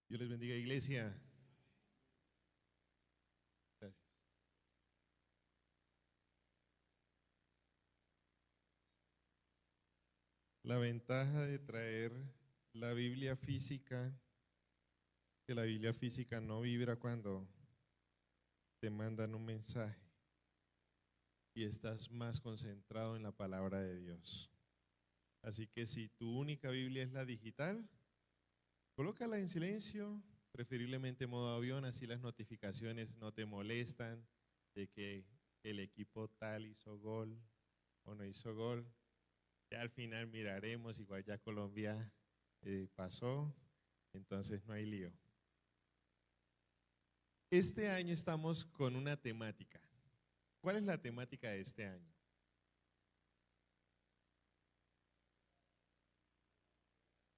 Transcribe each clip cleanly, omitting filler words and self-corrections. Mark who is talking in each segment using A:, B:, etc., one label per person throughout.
A: Dios les bendiga, iglesia. Gracias. La ventaja de traer la Biblia física, que la Biblia física no vibra cuando te mandan un mensaje y estás más concentrado en la palabra de Dios. Así que si tu única Biblia es la digital, colócala en silencio, preferiblemente modo avión, así las notificaciones no te molestan de que el equipo tal hizo gol o no hizo gol. Ya al final miraremos, igual ya Colombia pasó, entonces no hay lío. Este año estamos con una temática. ¿Cuál es la temática de este año?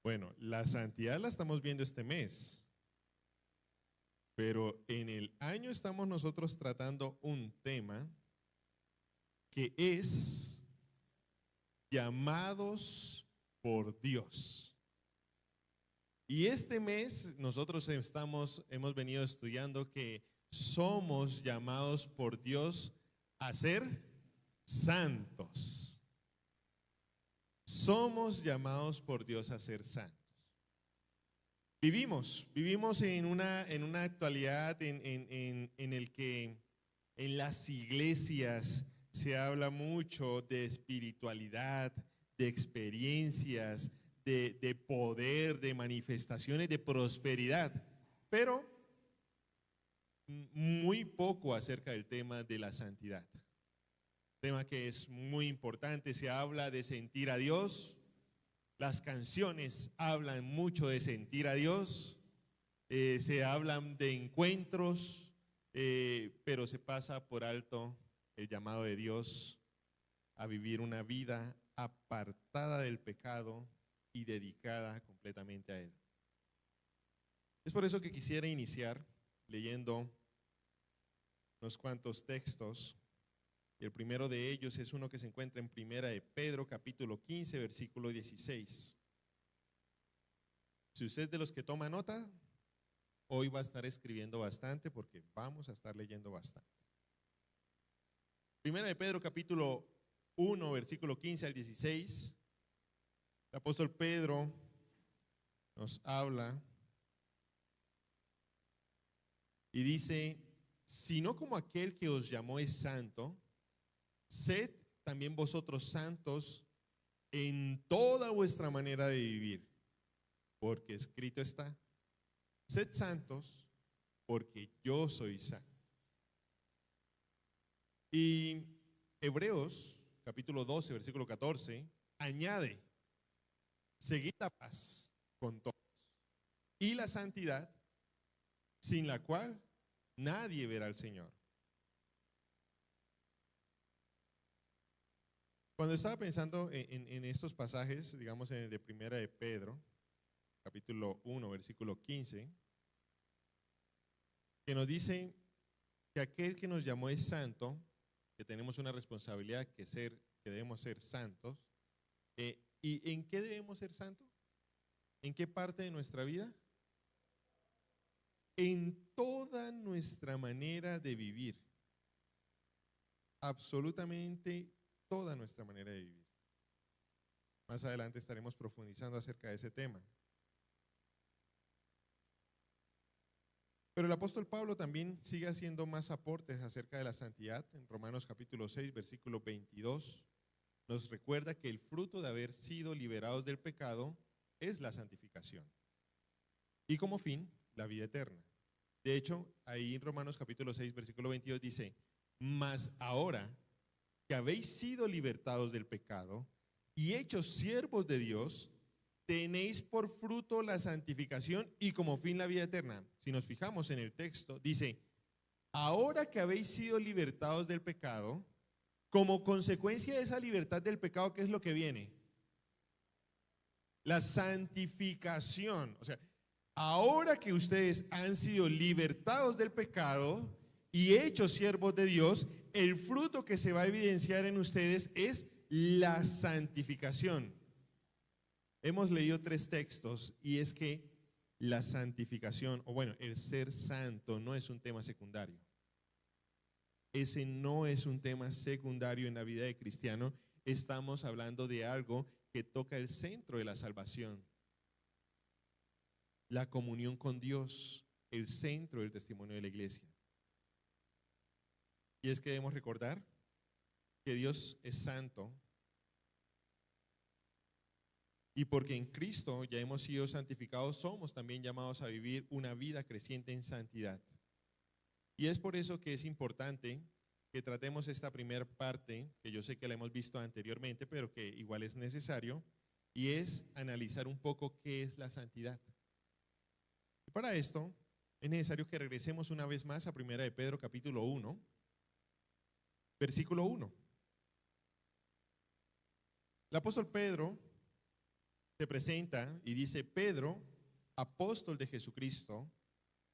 A: Bueno, la santidad la estamos viendo este mes, pero en el año estamos nosotros tratando un tema que es llamados por Dios. Y este mes nosotros hemos venido estudiando que somos llamados por Dios a ser santos. Somos llamados por Dios a ser santos. Vivimos en una actualidad en el que en las iglesias se habla mucho de espiritualidad, de experiencias, de poder, de manifestaciones, de prosperidad, pero muy poco acerca del tema de la santidad. Tema que es muy importante, se habla de sentir a Dios, las canciones hablan mucho de sentir a Dios, se hablan de encuentros, pero se pasa por alto el llamado de Dios a vivir una vida apartada del pecado y dedicada completamente a Él. Es por eso que quisiera iniciar leyendo unos cuantos textos. Y el primero de ellos es uno que se encuentra en Primera de Pedro, capítulo 15, versículo 16. Si usted es de los que toma nota, hoy va a estar escribiendo bastante porque vamos a estar leyendo bastante. Primera de Pedro, capítulo 1, versículo 15 al 16. El apóstol Pedro nos habla y dice: sino como aquel que os llamó es santo, sed también vosotros santos en toda vuestra manera de vivir, porque escrito está: sed santos porque yo soy santo. Y Hebreos capítulo 12, versículo 14 añade: seguid la paz con todos y la santidad, sin la cual nadie verá al Señor. Cuando estaba pensando en estos pasajes, digamos en el de Primera de Pedro, capítulo 1, versículo 15, que nos dice que aquel que nos llamó es santo, que tenemos una responsabilidad que debemos ser santos. ¿Y en qué debemos ser santos? ¿En qué parte de nuestra vida? En toda nuestra manera de vivir. Absolutamente toda nuestra manera de vivir. Más adelante estaremos profundizando acerca de ese tema. Pero el apóstol Pablo también sigue haciendo más aportes acerca de la santidad. En Romanos capítulo 6, versículo 22, nos recuerda que el fruto de haber sido liberados del pecado es la santificación. Y como fin, la vida eterna. De hecho, ahí en Romanos capítulo 6, versículo 22 dice: mas ahora que habéis sido libertados del pecado y hechos siervos de Dios, tenéis por fruto la santificación y como fin la vida eterna. Si nos fijamos en el texto, dice: ahora que habéis sido libertados del pecado, como consecuencia de esa libertad del pecado, ¿qué es lo que viene? La santificación. O sea, ahora que ustedes han sido libertados del pecado y hechos siervos de Dios, el fruto que se va a evidenciar en ustedes es la santificación. Hemos leído 3 textos y es que la santificación, o bueno, el ser santo no es un tema secundario. Ese no es un tema secundario en la vida de cristiano. Estamos hablando de algo que toca el centro de la salvación. La comunión con Dios, el centro del testimonio de la iglesia. Y es que debemos recordar que Dios es santo y porque en Cristo ya hemos sido santificados, somos también llamados a vivir una vida creciente en santidad. Y es por eso que es importante que tratemos esta primera parte, que yo sé que la hemos visto anteriormente, pero que igual es necesario, y es analizar un poco qué es la santidad. Y para esto es necesario que regresemos una vez más a 1 de Pedro capítulo 1, versículo 1. El apóstol Pedro se presenta y dice: Pedro, apóstol de Jesucristo,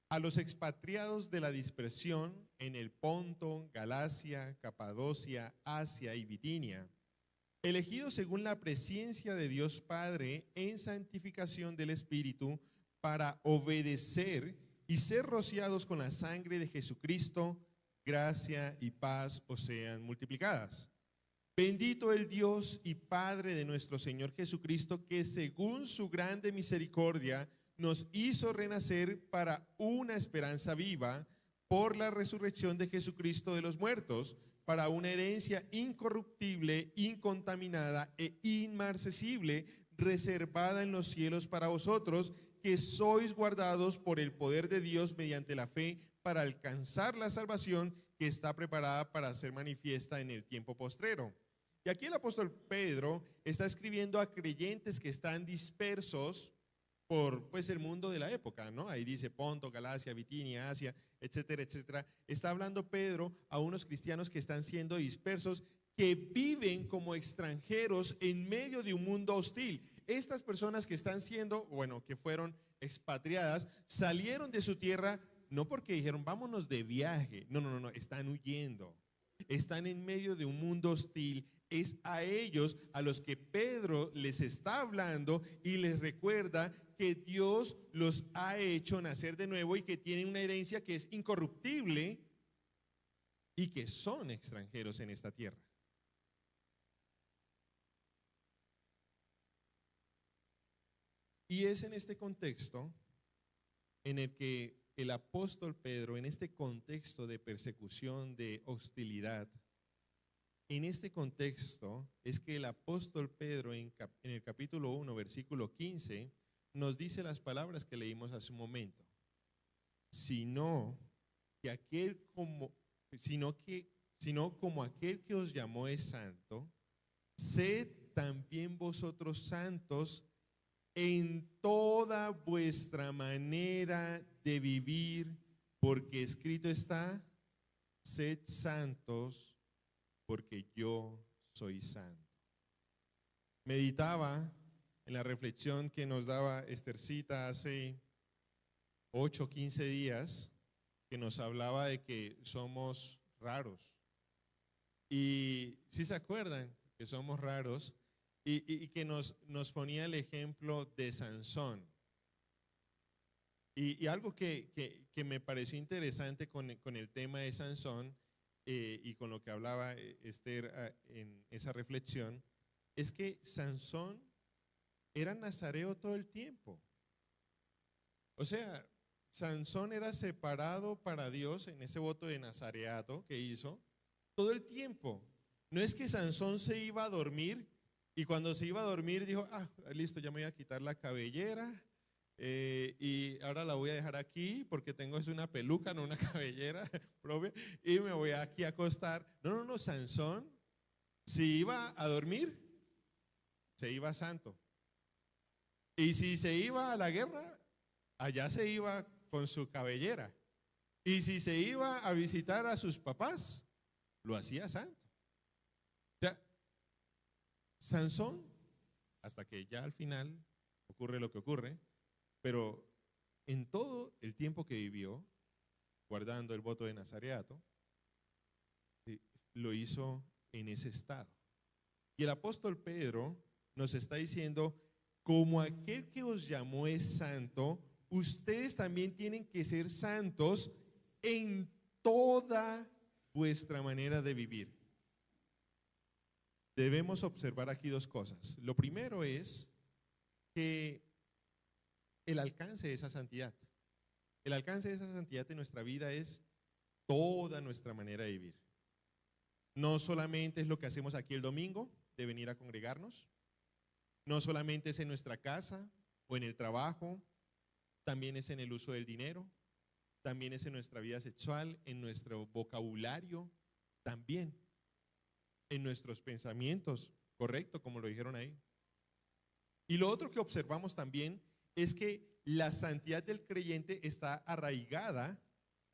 A: a los expatriados de la dispersión en el Ponto, Galacia, Capadocia, Asia y Bitinia, elegidos según la presencia de Dios Padre en santificación del Espíritu, para obedecer y ser rociados con la sangre de Jesucristo, gracia y paz os sean multiplicadas. Bendito el Dios y Padre de nuestro Señor Jesucristo, que según su grande misericordia nos hizo renacer para una esperanza viva por la resurrección de Jesucristo de los muertos, para una herencia incorruptible, incontaminada e inmarcesible, reservada en los cielos para vosotros, que sois guardados por el poder de Dios mediante la fe, para alcanzar la salvación que está preparada para ser manifiesta en el tiempo postrero. Y aquí el apóstol Pedro está escribiendo a creyentes que están dispersos por el mundo de la época, ¿no? Ahí dice Ponto, Galacia, Bitinia, Asia, etcétera, etcétera. Está hablando Pedro a unos cristianos que están siendo dispersos, que viven como extranjeros en medio de un mundo hostil. Estas personas que están siendo, que fueron expatriadas, salieron de su tierra no porque dijeron vámonos de viaje, no, están huyendo. Están en medio de un mundo hostil. Es a ellos a los que Pedro les está hablando y les recuerda que Dios los ha hecho nacer de nuevo y que tienen una herencia que es incorruptible y que son extranjeros en esta tierra. Y es en este contexto en el que el apóstol Pedro, en este contexto de persecución, de hostilidad, en este contexto es que el apóstol Pedro en el capítulo 1, versículo 15, nos dice las palabras que leímos hace un momento. Sino como aquel que os llamó es santo, sed también vosotros santos en toda vuestra manera de vivir, porque escrito está: sed santos, porque yo soy santo. Meditaba en la reflexión que nos daba Esthercita hace 8 o 15 días, que nos hablaba de que somos raros. Y si se acuerdan que somos raros, y que nos ponía el ejemplo de Sansón. Y algo que me pareció interesante con el tema de Sansón, y con lo que hablaba Esther en esa reflexión, es que Sansón era nazareo todo el tiempo. O sea, Sansón era separado para Dios en ese voto de nazareato que hizo todo el tiempo. No es que Sansón se iba a dormir y cuando se iba a dormir dijo: listo, ya me voy a quitar la cabellera y ahora la voy a dejar aquí porque tengo una peluca, no una cabellera propia, y me voy aquí a acostar. No, Sansón, si iba a dormir, se iba santo. Y si se iba a la guerra, allá se iba con su cabellera. Y si se iba a visitar a sus papás, lo hacía santo. O sea, Sansón, hasta que ya al final ocurre lo que ocurre, pero en todo el tiempo que vivió, guardando el voto de nazareato, lo hizo en ese estado. Y el apóstol Pedro nos está diciendo: como aquel que os llamó es santo, ustedes también tienen que ser santos en toda vuestra manera de vivir. Debemos observar aquí dos cosas. Lo primero es que el alcance de esa santidad. El alcance de esa santidad en nuestra vida es toda nuestra manera de vivir. No solamente es lo que hacemos aquí el domingo, de venir a congregarnos. No solamente es en nuestra casa o en el trabajo, también es en el uso del dinero, también es en nuestra vida sexual, en nuestro vocabulario, también en nuestros pensamientos, correcto, como lo dijeron ahí. Y lo otro que observamos también es que la santidad del creyente está arraigada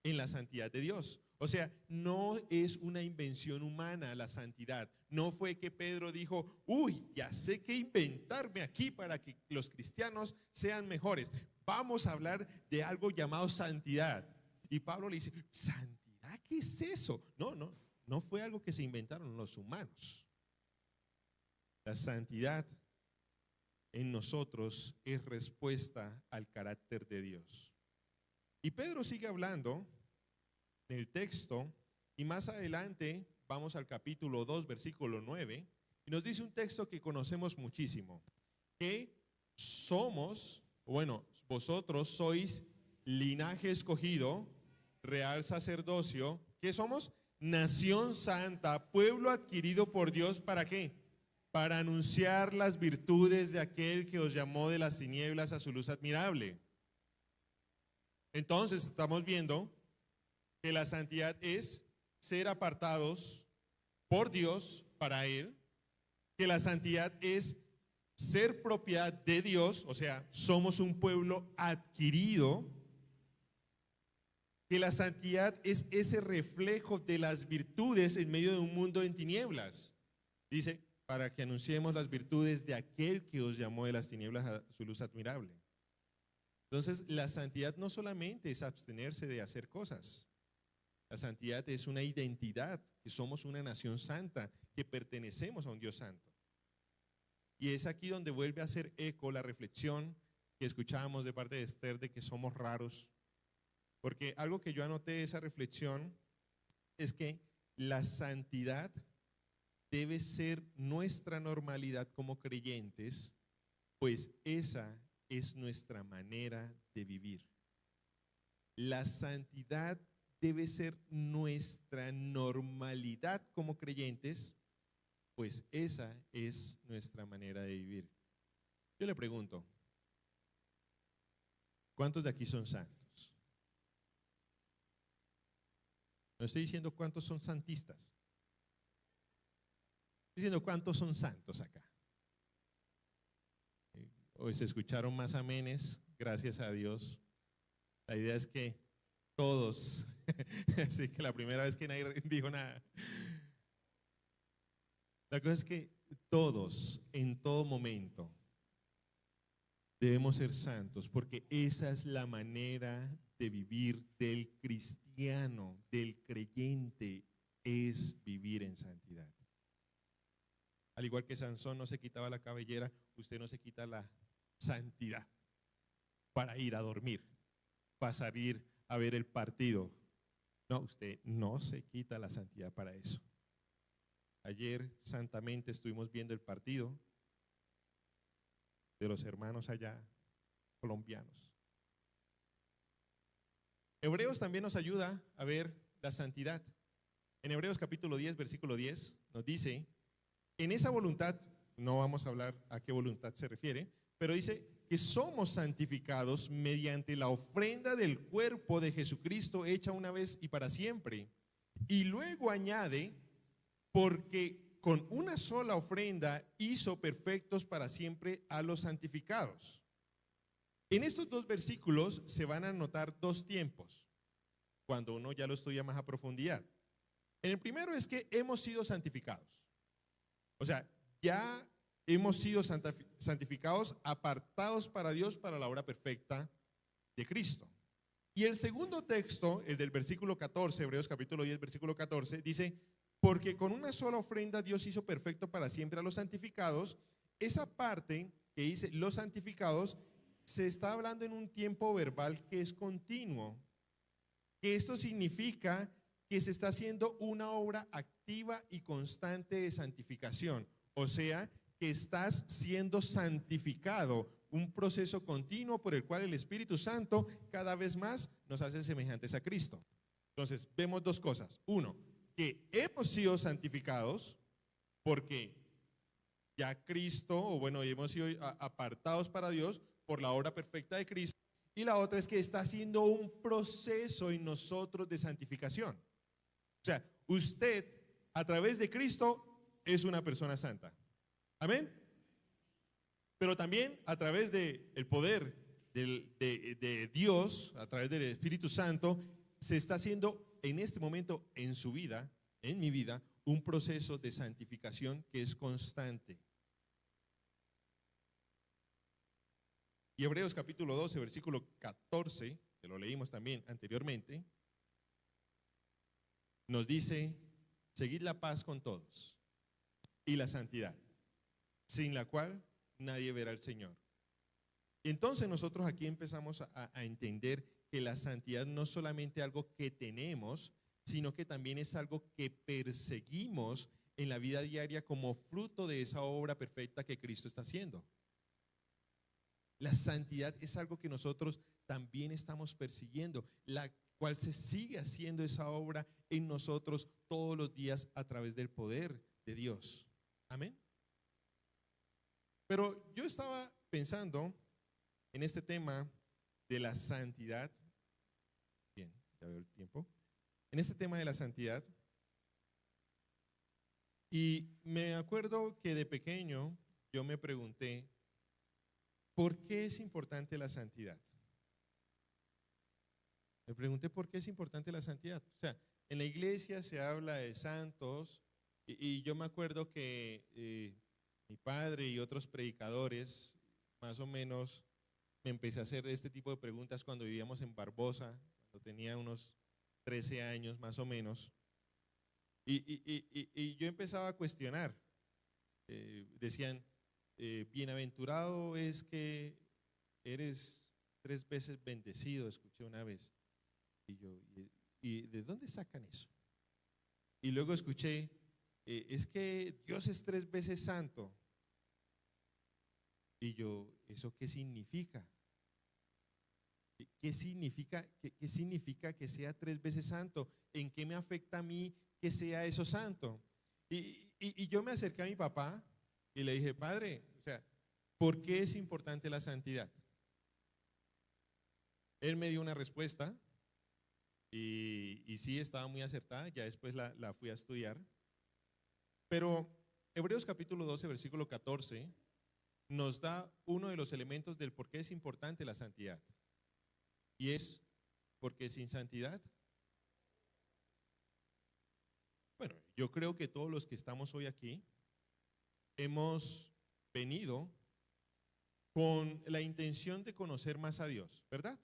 A: en la santidad de Dios. O sea, no es una invención humana la santidad. No fue que Pedro dijo, uy, ya sé qué inventarme aquí para que los cristianos sean mejores. Vamos a hablar de algo llamado santidad. Y Pablo le dice, ¿santidad qué es eso? No fue algo que se inventaron los humanos. La santidad en nosotros es respuesta al carácter de Dios. Y Pedro sigue hablando en el texto, y más adelante vamos al capítulo 2, versículo 9, y nos dice un texto que conocemos muchísimo, que somos, bueno, vosotros sois linaje escogido, real sacerdocio, ¿qué somos? Nación santa, pueblo adquirido por Dios, ¿para qué? Para anunciar las virtudes de aquel que os llamó de las tinieblas a su luz admirable. Entonces estamos viendo que la santidad es ser apartados por Dios para Él, que la santidad es ser propiedad de Dios, o sea, somos un pueblo adquirido, que la santidad es ese reflejo de las virtudes en medio de un mundo en tinieblas. Dice, para que anunciemos las virtudes de aquel que os llamó de las tinieblas a su luz admirable. Entonces, la santidad no solamente es abstenerse de hacer cosas. La santidad es una identidad, que somos una nación santa, que pertenecemos a un Dios santo. Y es aquí donde vuelve a hacer eco la reflexión que escuchábamos de parte de Esther de que somos raros. Porque algo que yo anoté de esa reflexión es que la santidad debe ser nuestra normalidad como creyentes, pues esa es nuestra manera de vivir. La santidad debe ser nuestra normalidad como creyentes, pues esa es nuestra manera de vivir. Yo le pregunto, ¿cuántos de aquí son santos? No estoy diciendo cuántos son santistas. Estoy diciendo cuántos son santos acá. Hoy se escucharon más amenes, gracias a Dios. La idea es que todos, así que la primera vez que nadie dijo nada. La cosa es que todos, en todo momento, debemos ser santos, porque esa es la manera de vivir del cristiano, del creyente, es vivir en santidad. Al igual que Sansón no se quitaba la cabellera, usted no se quita la santidad para ir a dormir, para salir a ver el partido. No, usted no se quita la santidad para eso. Ayer santamente estuvimos viendo el partido de los hermanos allá colombianos. Hebreos también nos ayuda a ver la santidad. En Hebreos capítulo 10, versículo 10, nos dice, en esa voluntad, no vamos a hablar a qué voluntad se refiere, pero dice que somos santificados mediante la ofrenda del cuerpo de Jesucristo hecha una vez y para siempre. Y luego añade, porque con una sola ofrenda hizo perfectos para siempre a los santificados. En estos dos versículos se van a notar dos tiempos, cuando uno ya lo estudia más a profundidad. En el primero es que hemos sido santificados. O sea, ya hemos sido santificados, apartados para Dios para la obra perfecta de Cristo. Y el segundo texto, el del versículo 14, Hebreos capítulo 10, versículo 14, dice, porque con una sola ofrenda Dios hizo perfecto para siempre a los santificados. Esa parte que dice los santificados se está hablando en un tiempo verbal que es continuo, que esto significa que se está haciendo una obra activa y constante de santificación, o sea, que estás siendo santificado, un proceso continuo por el cual el Espíritu Santo cada vez más nos hace semejantes a Cristo. Entonces, vemos dos cosas. Uno, que hemos sido santificados porque ya Cristo, o bueno, hemos sido apartados para Dios por la obra perfecta de Cristo. Y la otra es que está haciendo un proceso en nosotros de santificación. O sea, usted a través de Cristo es una persona santa. Amén. Pero también a través del poder de Dios, a través del Espíritu Santo, se está haciendo en este momento en su vida, en mi vida, un proceso de santificación que es constante. Y Hebreos capítulo 12, versículo 14, que lo leímos también anteriormente, nos dice: seguid la paz con todos y la santidad, sin la cual nadie verá al Señor. Y entonces nosotros aquí empezamos a entender que la santidad no es solamente algo que tenemos, sino que también es algo que perseguimos en la vida diaria como fruto de esa obra perfecta que Cristo está haciendo. La santidad es algo que nosotros también estamos persiguiendo, la cual se sigue haciendo esa obra en nosotros todos los días a través del poder de Dios. Amén. Pero yo estaba pensando en este tema de la santidad. Bien, ya veo el tiempo. En este tema de la santidad. Y me acuerdo que de pequeño yo me pregunté, ¿por qué es importante la santidad? Me pregunté por qué es importante la santidad. O sea, en la iglesia se habla de santos y yo me acuerdo que mi padre y otros predicadores, más o menos, me empecé a hacer este tipo de preguntas cuando vivíamos en Barbosa, cuando tenía unos 13 años más o menos. Y yo empezaba a cuestionar. Decían, bienaventurado es que eres 3 veces bendecido, escuché una vez. Y yo, ¿y de dónde sacan eso? Y luego escuché, es que Dios es 3 veces santo. Y yo, ¿eso qué significa? ¿Qué significa que sea 3 veces santo? ¿En qué me afecta a mí que sea eso santo? Y yo me acerqué a mi papá y le dije, padre, o sea, ¿por qué es importante la santidad? Él me dio una respuesta y sí estaba muy acertada, ya después la fui a estudiar. Pero Hebreos capítulo 12, versículo 14, nos da uno de los elementos del por qué es importante la santidad. Y es porque sin santidad, bueno, yo creo que todos los que estamos hoy aquí hemos venido con la intención de conocer más a Dios, ¿verdad?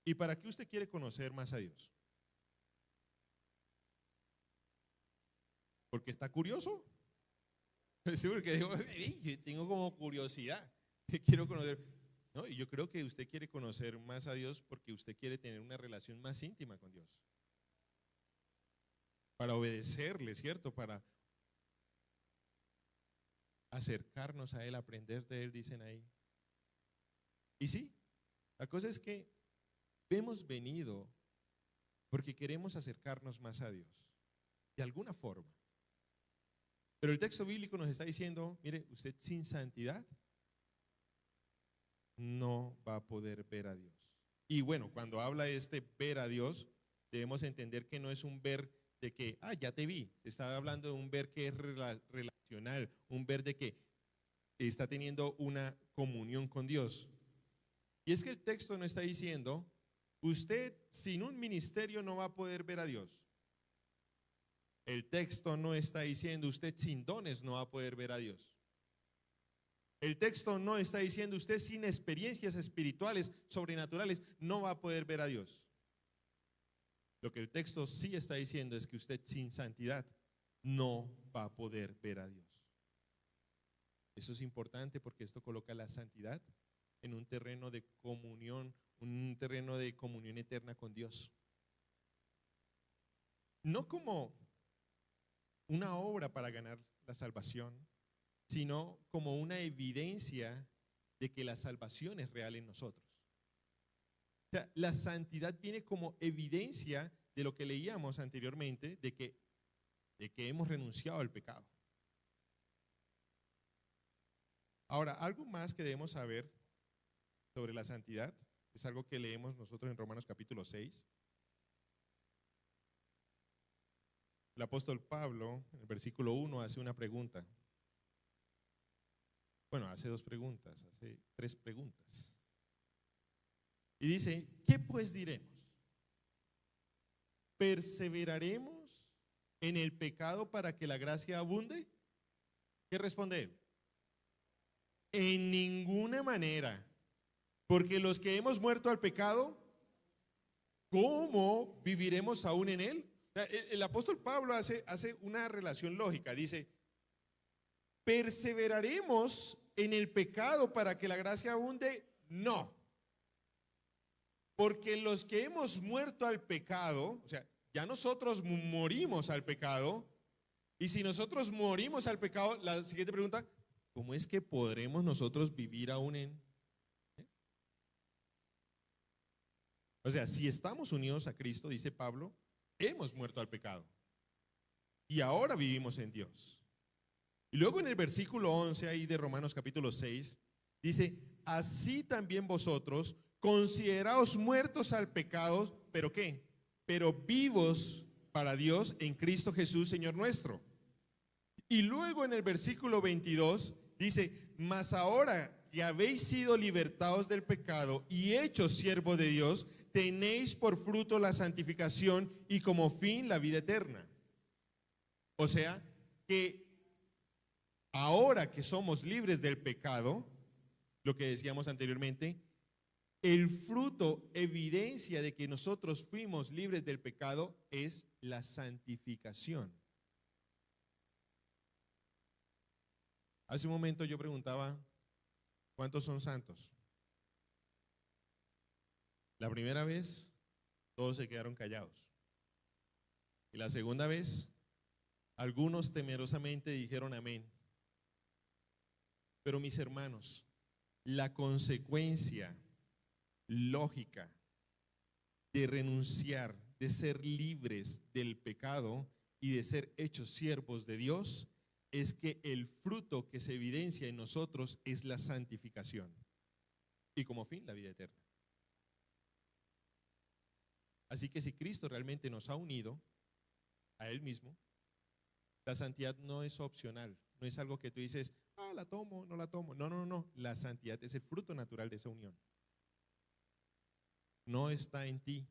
A: ¿Y para qué usted quiere conocer más a Dios? ¿Porque está curioso? Sí, porque digo, yo tengo como curiosidad, quiero conocer. No, y yo creo que usted quiere conocer más a Dios porque usted quiere tener una relación más íntima con Dios. Para obedecerle, ¿cierto? Para acercarnos a Él, aprender de Él, dicen ahí. Y sí, la cosa es que hemos venido porque queremos acercarnos más a Dios, de alguna forma. Pero el texto bíblico nos está diciendo, mire, usted sin santidad no va a poder ver a Dios. Y bueno, cuando habla de este ver a Dios, debemos entender que no es un ver de que, ya te vi. Está hablando de un ver que es relacional, un ver de que está teniendo una comunión con Dios. Y es que el texto no está diciendo, usted sin un ministerio no va a poder ver a Dios. El texto no está diciendo, usted sin dones no va a poder ver a Dios. El texto no está diciendo, usted sin experiencias espirituales, sobrenaturales, no va a poder ver a Dios. Lo que el texto sí está diciendo es que usted sin santidad no va a poder ver a Dios. Eso es importante porque esto coloca la santidad en un terreno de comunión, un terreno de comunión eterna con Dios. No como una obra para ganar la salvación, sino como una evidencia de que la salvación es real en nosotros. O sea, la santidad viene como evidencia de lo que leíamos anteriormente, de que hemos renunciado al pecado. Ahora, algo más que debemos saber sobre la santidad, es algo que leemos nosotros en Romanos capítulo 6. El apóstol Pablo, en el versículo 1, hace una pregunta. Bueno, hace dos preguntas, hace tres preguntas. Y dice, ¿qué pues diremos? ¿Perseveraremos en el pecado para que la gracia abunde? ¿Qué responde él? En ninguna manera, porque los que hemos muerto al pecado, ¿cómo viviremos aún en él? El apóstol Pablo hace una relación lógica, dice, ¿perseveraremos en el pecado para que la gracia abunde? No, porque los que hemos muerto al pecado, o sea, ya nosotros morimos al pecado, y si nosotros morimos al pecado, la siguiente pregunta, ¿cómo es que podremos nosotros vivir aún en? O sea, si estamos unidos a Cristo, dice Pablo, hemos muerto al pecado y ahora vivimos en Dios. Y luego en el versículo 11 ahí de Romanos capítulo 6, dice, así también vosotros consideraos muertos al pecado, ¿pero qué? Pero vivos para Dios en Cristo Jesús, Señor nuestro. Y luego en el versículo 22 dice, mas ahora que habéis sido libertados del pecado y hechos siervos de Dios, tenéis por fruto la santificación y como fin la vida eterna. O sea, que ahora que somos libres del pecado, lo que decíamos anteriormente, el fruto, evidencia de que nosotros fuimos libres del pecado es la santificación. Hace un momento yo preguntaba, ¿cuántos son santos? La primera vez, todos se quedaron callados. Y la segunda vez, algunos temerosamente dijeron amén. Pero mis hermanos, la consecuencia lógica de renunciar, de ser libres del pecado y de ser hechos siervos de Dios, es que el fruto que se evidencia en nosotros es la santificación y como fin la vida eterna. Así que si Cristo realmente nos ha unido a Él mismo, la santidad no es opcional, no es algo que tú dices, la tomo, no la tomo. No, no, no, la santidad es el fruto natural de esa unión. No está en ti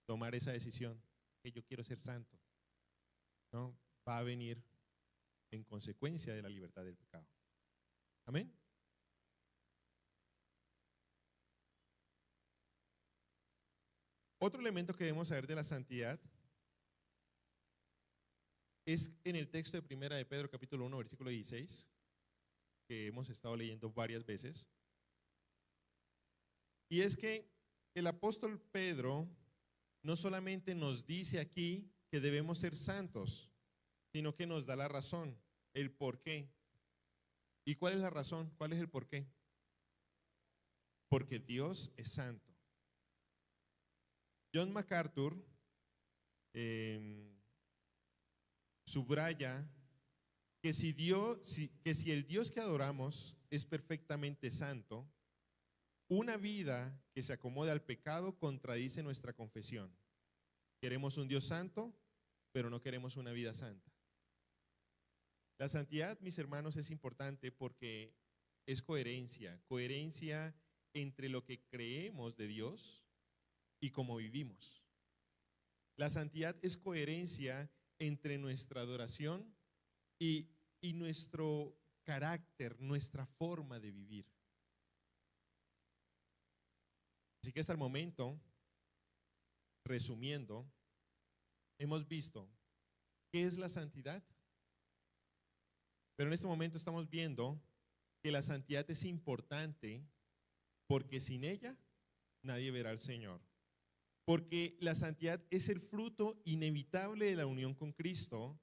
A: tomar esa decisión, que yo quiero ser santo. No, va a venir en consecuencia de la libertad del pecado. Amén. Otro elemento que debemos saber de la santidad es en el texto de Primera de Pedro capítulo 1 versículo 16, que hemos estado leyendo varias veces. Y es que el apóstol Pedro no solamente nos dice aquí que debemos ser santos, sino que nos da la razón, el por qué. ¿Y cuál es la razón? ¿Cuál es el por qué? Porque Dios es santo. John MacArthur subraya que si el Dios que adoramos es perfectamente santo, una vida que se acomode al pecado contradice nuestra confesión. Queremos un Dios santo, pero no queremos una vida santa. La santidad, mis hermanos, es importante porque es coherencia entre lo que creemos de Dios y cómo vivimos. La santidad es coherencia entre nuestra adoración y nuestro carácter, nuestra forma de vivir. Así que hasta el momento, resumiendo, hemos visto qué es la santidad, pero en este momento estamos viendo que la santidad es importante porque sin ella nadie verá al Señor. Porque la santidad es el fruto inevitable de la unión con Cristo,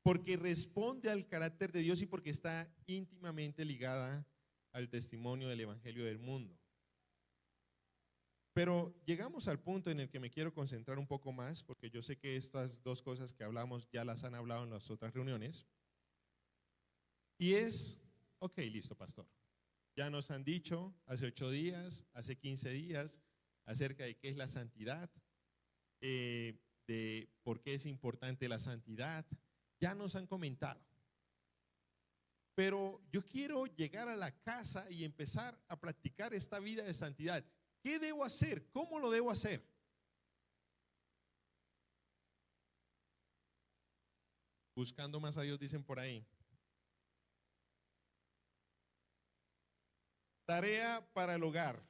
A: porque responde al carácter de Dios y porque está íntimamente ligada al testimonio del Evangelio del mundo. Pero llegamos al punto en el que me quiero concentrar un poco más, porque yo sé que estas dos cosas que hablamos ya las han hablado en las otras reuniones. Y es, ok, listo, pastor. Ya nos han dicho hace 8 días, hace 15 días, acerca de qué es la santidad, de por qué es importante la santidad. Ya nos han comentado. Pero yo quiero llegar a la casa y empezar a practicar esta vida de santidad. ¿Qué debo hacer? ¿Cómo lo debo hacer? Buscando más a Dios, dicen por ahí. Tarea para el hogar.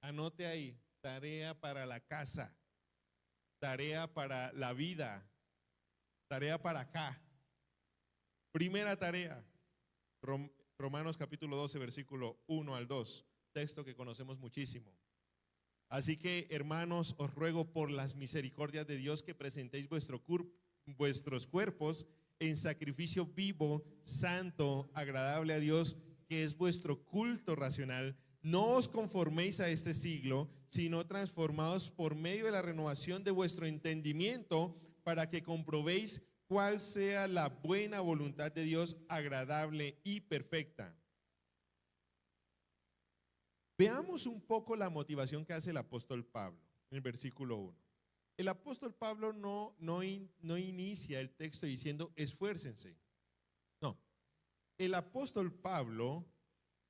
A: Anote ahí. Tarea para la casa. Tarea para la vida. Tarea para acá. Primera tarea. Romanos capítulo 12, versículo 1 al 2. Texto que conocemos muchísimo. Así que, hermanos, os ruego por las misericordias de Dios que presentéis vuestros cuerpos en sacrificio vivo, santo, agradable a Dios, que es vuestro culto racional. No os conforméis a este siglo, sino transformaos por medio de la renovación de vuestro entendimiento, para que comprobéis cuál sea la buena voluntad de Dios, agradable y perfecta. Veamos un poco la motivación que hace el apóstol Pablo en el versículo 1. El apóstol Pablo no inicia el texto diciendo esfuércense. No, el apóstol Pablo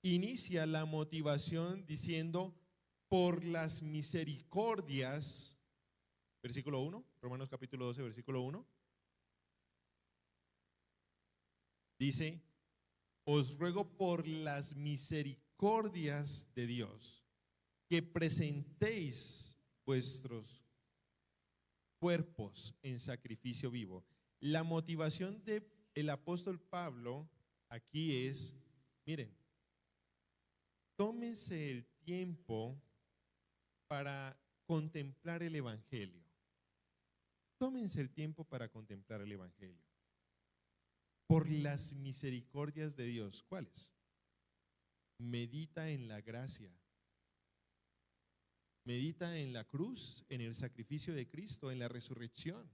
A: inicia la motivación diciendo por las misericordias, versículo 1, Romanos capítulo 12, versículo 1. Dice, os ruego por las misericordias de Dios que presentéis vuestros cuerpos en sacrificio vivo. La motivación del apóstol Pablo aquí es, miren, tómense el tiempo para contemplar el Evangelio. Tómense el tiempo para contemplar el Evangelio. Por las misericordias de Dios. ¿Cuáles? Medita en la gracia. Medita en la cruz, en el sacrificio de Cristo, en la resurrección.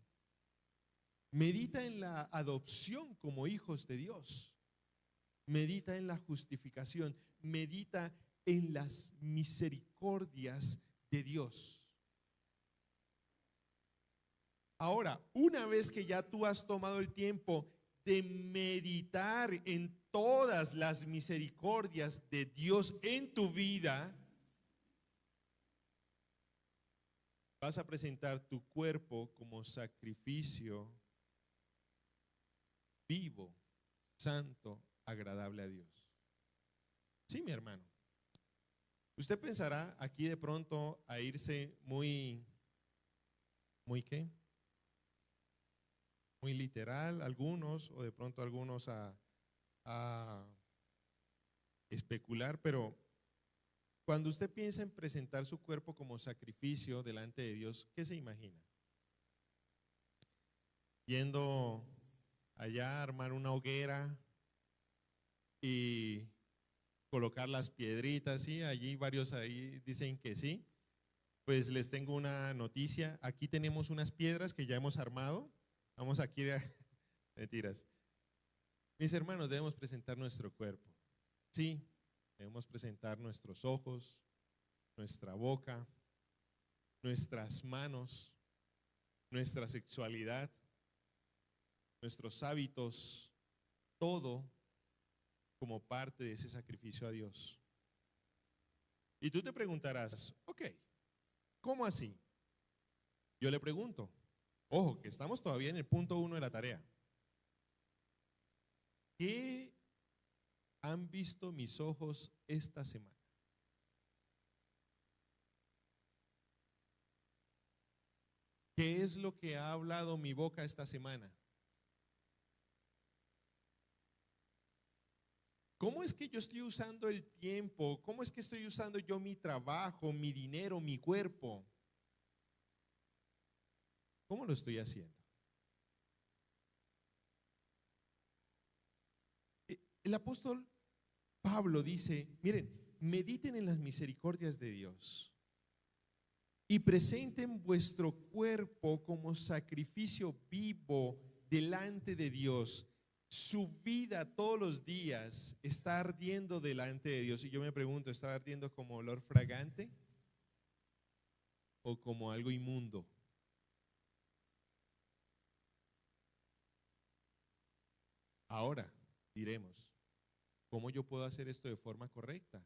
A: Medita en la adopción como hijos de Dios. Medita en la justificación. Medita en las misericordias de Dios. Ahora, una vez que ya tú has tomado el tiempo de meditar en todas las misericordias de Dios en tu vida, vas a presentar tu cuerpo como sacrificio vivo, santo, agradable a Dios. Sí, mi hermano. Usted pensará aquí de pronto a irse ¿muy qué? Muy literal algunos, o de pronto algunos a especular, pero cuando usted piensa en presentar su cuerpo como sacrificio delante de Dios, ¿qué se imagina? Yendo allá a armar una hoguera y colocar las piedritas, ¿sí? Allí varios ahí dicen que sí. Pues les tengo una noticia, aquí tenemos unas piedras que ya hemos armado. Vamos aquí a mentiras. Mis hermanos, debemos presentar nuestro cuerpo. Sí, debemos presentar nuestros ojos, nuestra boca, nuestras manos, nuestra sexualidad, nuestros hábitos, todo como parte de ese sacrificio a Dios. Y tú te preguntarás, ok, ¿cómo así? Yo le pregunto, ojo, que estamos todavía en el punto 1 de la tarea. ¿Qué han visto mis ojos esta semana? ¿Qué es lo que ha hablado mi boca esta semana? ¿Cómo es que yo estoy usando el tiempo? ¿Cómo es que estoy usando yo mi trabajo, mi dinero, mi cuerpo? ¿Cómo lo estoy haciendo? El apóstol Pablo dice, miren, mediten en las misericordias de Dios y presenten vuestro cuerpo como sacrificio vivo delante de Dios. Su vida todos los días está ardiendo delante de Dios. Y yo me pregunto, ¿está ardiendo como olor fragante o como algo inmundo? Ahora diremos, ¿cómo yo puedo hacer esto de forma correcta?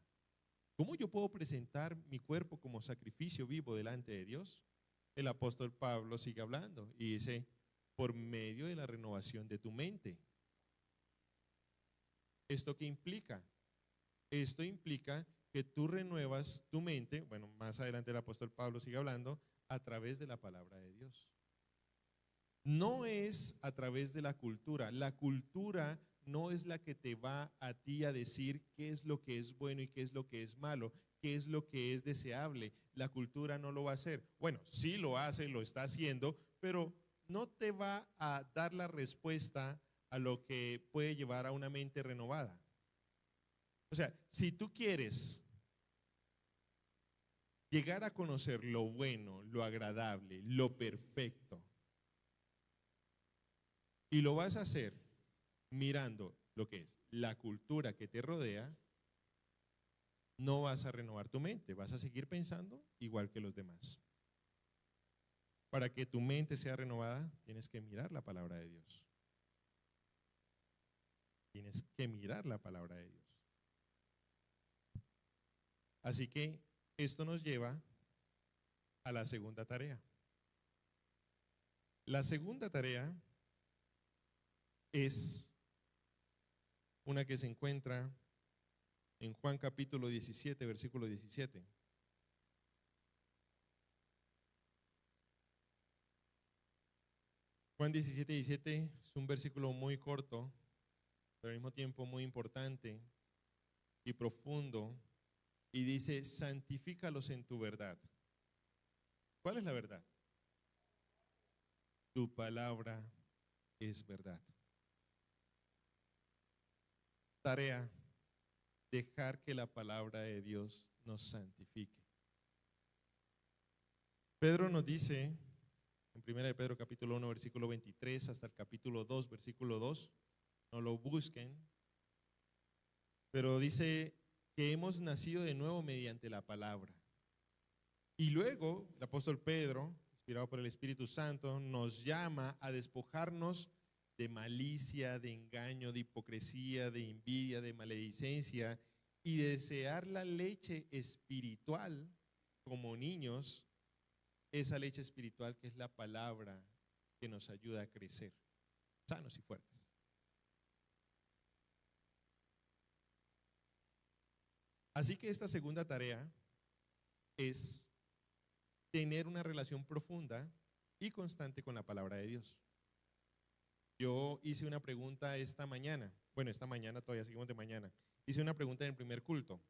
A: ¿Cómo yo puedo presentar mi cuerpo como sacrificio vivo delante de Dios? El apóstol Pablo sigue hablando y dice, por medio de la renovación de tu mente. ¿Esto qué implica? Esto implica que tú renuevas tu mente, bueno, más adelante el apóstol Pablo sigue hablando, a través de la palabra de Dios. No es a través de la cultura. La cultura no es la que te va a ti a decir qué es lo que es bueno y qué es lo que es malo, qué es lo que es deseable. La cultura no lo va a hacer. Bueno, sí lo hace, lo está haciendo, pero no te va a dar la respuesta a lo que puede llevar a una mente renovada. O sea, si tú quieres llegar a conocer lo bueno, lo agradable, lo perfecto, y lo vas a hacer mirando lo que es la cultura que te rodea, no vas a renovar tu mente, vas a seguir pensando igual que los demás. Para que tu mente sea renovada, tienes que mirar la palabra de Dios. Tienes que mirar la palabra de Dios. Así que esto nos lleva a la segunda tarea. La segunda tarea es una que se encuentra en Juan capítulo 17, versículo 17. Juan 17, 17 es un versículo muy corto, pero al mismo tiempo muy importante y profundo, y dice, santifícalos en tu verdad. ¿Cuál es la verdad? Tu palabra es verdad. Tarea, dejar que la palabra de Dios nos santifique. Pedro nos dice, en 1 de Pedro capítulo 1, versículo 23, hasta el capítulo 2, versículo 2, no lo busquen, pero dice que hemos nacido de nuevo mediante la palabra. Y luego el apóstol Pedro, inspirado por el Espíritu Santo, nos llama a despojarnos de malicia, de engaño, de hipocresía, de envidia, de maledicencia y desear la leche espiritual como niños, esa leche espiritual que es la palabra que nos ayuda a crecer, sanos y fuertes. Así que esta segunda tarea es tener una relación profunda y constante con la palabra de Dios. Yo hice una pregunta esta mañana, bueno, esta mañana todavía seguimos de mañana, hice una pregunta en el primer culto.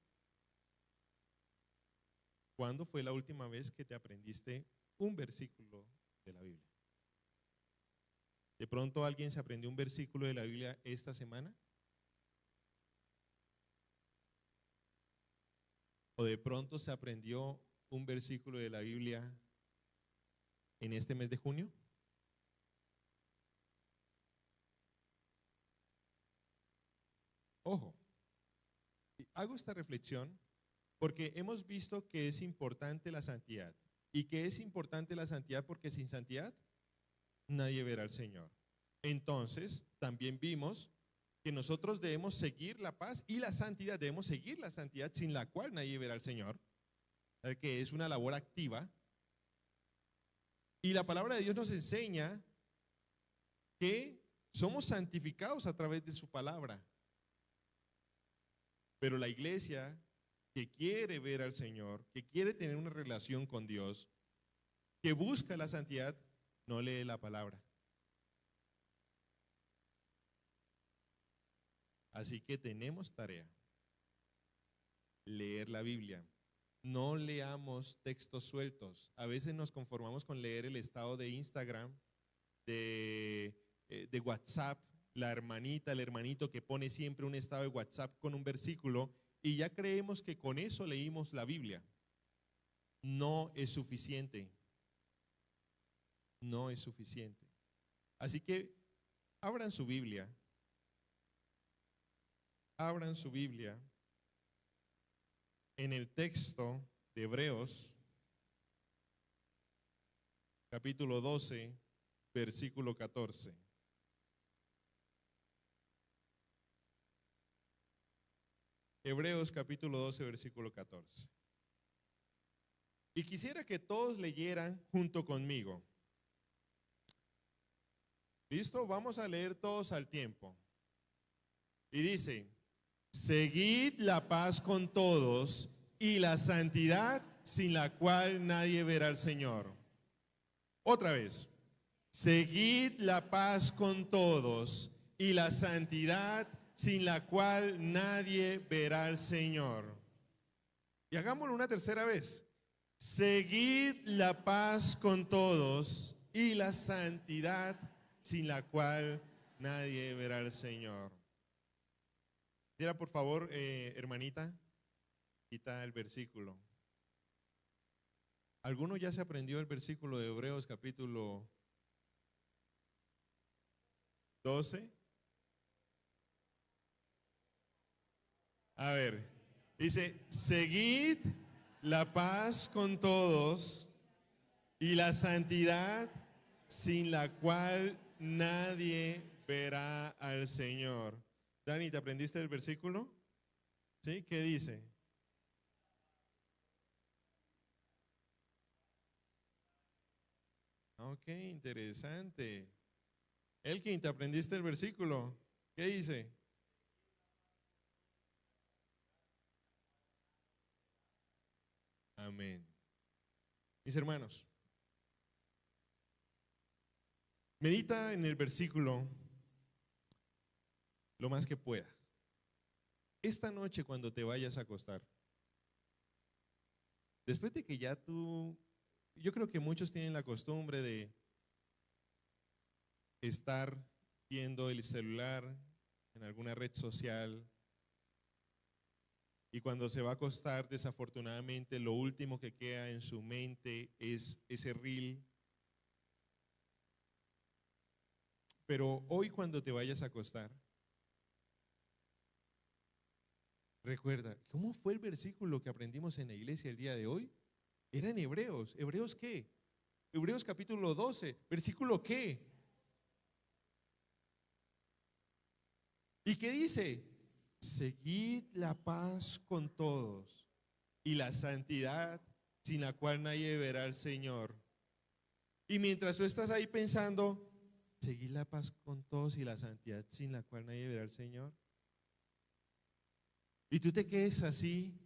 A: ¿Cuándo fue la última vez que te aprendiste un versículo de la Biblia? ¿De pronto alguien se aprendió un versículo de la Biblia esta semana? ¿O de pronto se aprendió un versículo de la Biblia en este mes de junio? Ojo, hago esta reflexión porque hemos visto que es importante la santidad y que es importante la santidad porque sin santidad nadie verá al Señor. Entonces, también vimos que nosotros debemos seguir la paz y la santidad, debemos seguir la santidad sin la cual nadie verá al Señor, que es una labor activa. Y la palabra de Dios nos enseña que somos santificados a través de su palabra. Pero la iglesia que quiere ver al Señor, que quiere tener una relación con Dios, que busca la santidad, no lee la palabra. Así que tenemos tarea, leer la Biblia. No leamos textos sueltos. A veces nos conformamos con leer el estado de Instagram, de WhatsApp, la hermanita, el hermanito que pone siempre un estado de WhatsApp con un versículo y ya creemos que con eso leímos la Biblia. No es suficiente. No es suficiente. Así que abran su Biblia. Abran su Biblia en el texto de Hebreos, capítulo 12, versículo 14. Hebreos capítulo 12, versículo 14. Y quisiera que todos leyeran junto conmigo. ¿Listo? Vamos a leer todos al tiempo. Y dice: seguid la paz con todos y la santidad sin la cual nadie verá al Señor. Otra vez. Seguid la paz con todos y la santidad sin la cual nadie verá al Señor. Y hagámoslo una tercera vez. Seguid la paz con todos y la santidad sin la cual nadie verá al Señor. Mira, por favor, hermanita, quita el versículo. ¿Alguno ya se aprendió el versículo de Hebreos capítulo 12? A ver, dice: seguid la paz con todos y la santidad sin la cual nadie verá al Señor. Dani, ¿te aprendiste el versículo? ¿Sí? ¿Qué dice? Ok, interesante. Elkin, ¿te aprendiste el versículo? ¿Qué dice? Amén. Mis hermanos, medita en el versículo lo más que pueda. Esta noche cuando te vayas a acostar, después de que ya yo creo que muchos tienen la costumbre de estar viendo el celular en alguna red social y cuando se va a acostar, desafortunadamente, lo último que queda en su mente es ese reel. Pero hoy cuando te vayas a acostar, recuerda, ¿cómo fue el versículo que aprendimos en la iglesia el día de hoy? Era en Hebreos. ¿Hebreos qué? Hebreos capítulo 12, versículo ¿qué? ¿Y qué dice? Seguid la paz con todos y la santidad sin la cual nadie verá al Señor. Y mientras tú estás ahí pensando, seguid la paz con todos y la santidad sin la cual nadie verá al Señor. Y tú te quedes así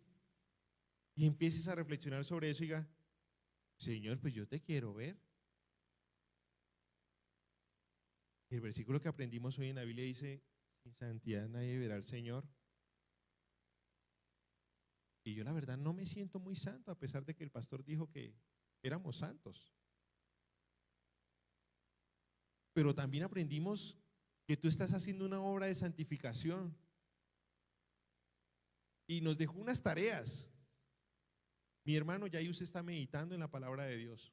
A: y empieces a reflexionar sobre eso y diga: Señor, pues yo te quiero ver. El versículo que aprendimos hoy en la Biblia dice: sin santidad nadie verá al Señor. Y yo la verdad no me siento muy santo, a pesar de que el pastor dijo que éramos santos. Pero también aprendimos que tú estás haciendo una obra de santificación. Y nos dejó unas tareas. Mi hermano, ya ahí usted está meditando en la palabra de Dios.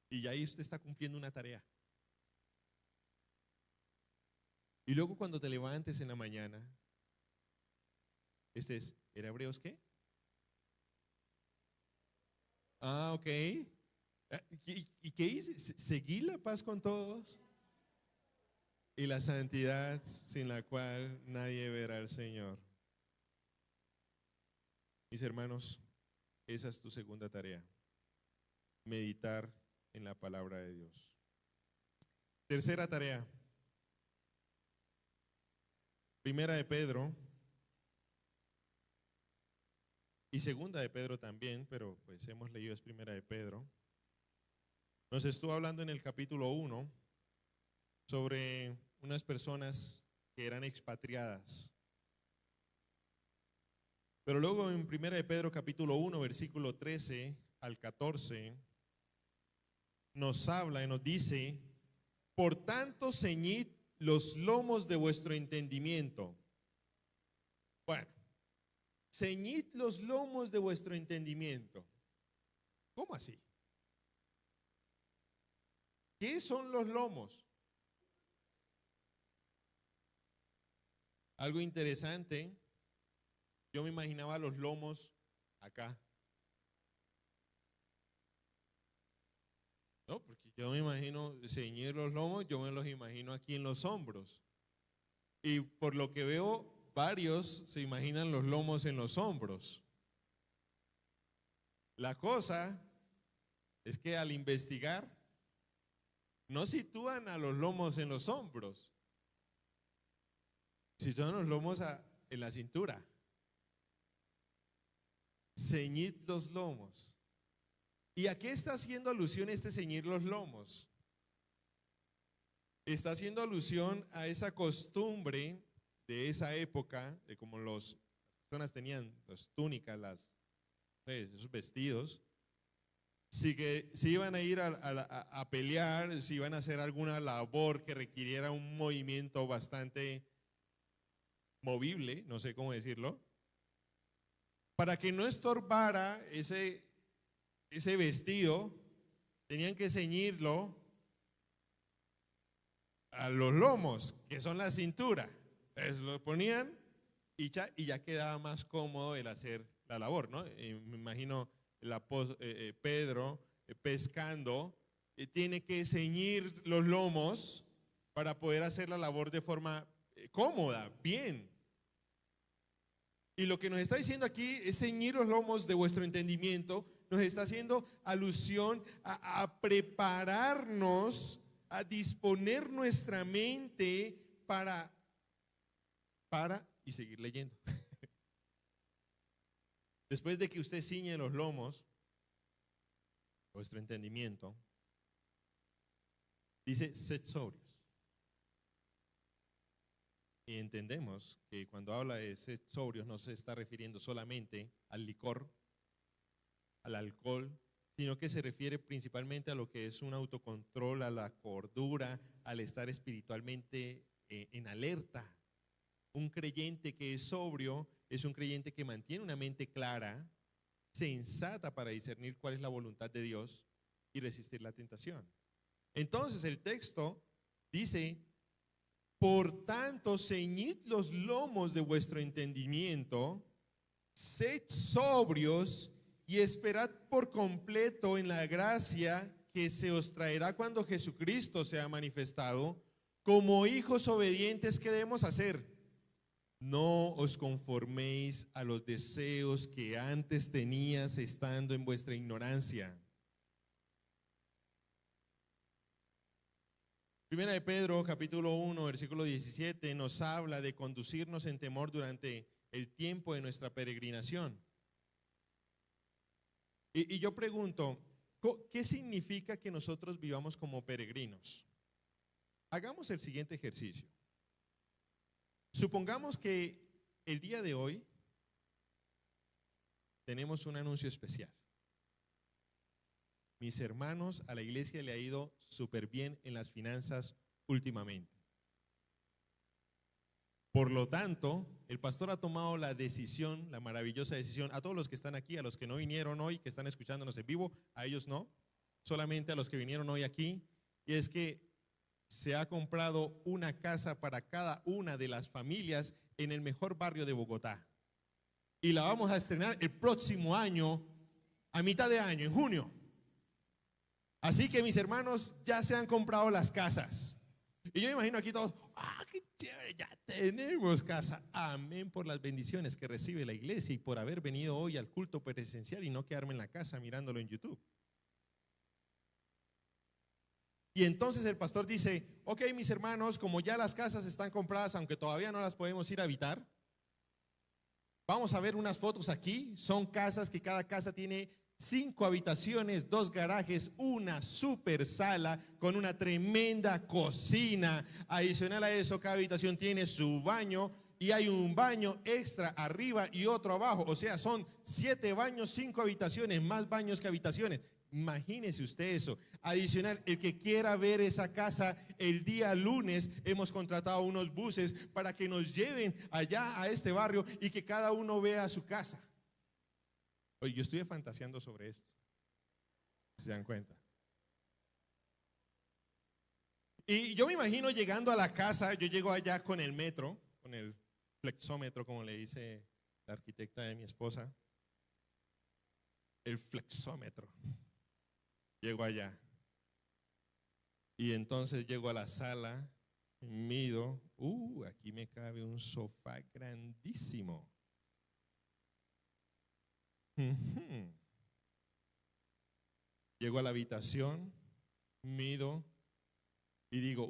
A: Y ya ahí usted está cumpliendo una tarea. Y luego cuando te levantes en la mañana, ¿era Hebreos qué? Ah, ok. ¿Y qué dice? Seguir la paz con todos y la santidad sin la cual nadie verá al Señor. Mis hermanos, esa es tu segunda tarea: meditar en la palabra de Dios. Tercera tarea: Primera de Pedro y segunda de Pedro también, pero pues hemos leído es Primera de Pedro. Nos estuvo hablando en el capítulo 1 sobre unas personas que eran expatriadas. Pero luego en 1 de Pedro capítulo 1, versículo 13 al 14, nos habla y nos dice: por tanto, ceñid los lomos de vuestro entendimiento. Bueno, ceñid los lomos de vuestro entendimiento. ¿Cómo así? ¿Qué son los lomos? Algo interesante, yo me imaginaba los lomos acá. No, porque yo me imagino ceñir los lomos, yo me los imagino aquí en los hombros. Y por lo que veo, varios se imaginan los lomos en los hombros. La cosa es que al investigar, no sitúan a los lomos en los hombros, sitúan los lomos en la cintura. Ceñid los lomos. ¿Y a qué está haciendo alusión este ceñir los lomos? Está haciendo alusión a esa costumbre de esa época, de como las personas tenían las túnicas, esos vestidos. Si iban a ir a pelear, si iban a hacer alguna labor que requiriera un movimiento bastante movible, no sé cómo decirlo, para que no estorbara ese vestido, tenían que ceñirlo a los lomos, que son la cintura. Entonces lo ponían y ya quedaba más cómodo el hacer la labor, ¿no? Me imagino Pedro pescando, tiene que ceñir los lomos para poder hacer la labor de forma cómoda, bien. Y lo que nos está diciendo aquí es ceñir los lomos de vuestro entendimiento. Nos está haciendo alusión a prepararnos, a disponer nuestra mente para y seguir leyendo. Después de que usted ciñe los lomos, vuestro entendimiento, dice: sed sobrios. Y entendemos que cuando habla de sed sobrios no se está refiriendo solamente al licor, al alcohol, sino que se refiere principalmente a lo que es un autocontrol, a la cordura, al estar espiritualmente en alerta. Un creyente que es sobrio es un creyente que mantiene una mente clara, sensata para discernir cuál es la voluntad de Dios y resistir la tentación. Entonces el texto dice: por tanto, ceñid los lomos de vuestro entendimiento, sed sobrios y esperad por completo en la gracia que se os traerá cuando Jesucristo sea manifestado. Como hijos obedientes, ¿qué debemos hacer? No os conforméis a los deseos que antes tenías estando en vuestra ignorancia. Primera de Pedro, capítulo 1, versículo 17, nos habla de conducirnos en temor durante el tiempo de nuestra peregrinación. Y yo pregunto, ¿qué significa que nosotros vivamos como peregrinos? Hagamos el siguiente ejercicio. Supongamos que el día de hoy tenemos un anuncio especial. Mis hermanos, a la iglesia le ha ido súper bien en las finanzas últimamente. Por lo tanto, el pastor ha tomado la decisión, la maravillosa decisión, a todos los que están aquí, a los que no vinieron hoy, que están escuchándonos en vivo, a ellos no, solamente a los que vinieron hoy aquí, y es que se ha comprado una casa para cada una de las familias en el mejor barrio de Bogotá. Y la vamos a estrenar el próximo año, a mitad de año, en junio. Así que mis hermanos, ya se han comprado las casas. Y yo me imagino aquí todos: qué chévere, ya tenemos casa. Amén por las bendiciones que recibe la iglesia y por haber venido hoy al culto presencial y no quedarme en la casa mirándolo en YouTube. Y entonces el pastor dice: ok, mis hermanos, como ya las casas están compradas, aunque todavía no las podemos ir a habitar, vamos a ver unas fotos aquí. Son casas que cada casa tiene 5 habitaciones, 2 garajes, una super sala con una tremenda cocina. Adicional a eso, cada habitación tiene su baño y hay un baño extra arriba y otro abajo. O sea, son 7 baños, 5 habitaciones, más baños que habitaciones. Imagínese usted eso. Adicional, el que quiera ver esa casa, el día lunes hemos contratado unos buses para que nos lleven allá a este barrio y que cada uno vea su casa. Oye, yo estoy fantaseando sobre esto, si se dan cuenta. Y yo me imagino llegando a la casa, yo llego allá con el metro, con el flexómetro, como le dice la arquitecta de mi esposa, el flexómetro. Llego allá. Y entonces llego a la sala, mido, aquí me cabe un sofá grandísimo. Llego a la habitación, mido y digo,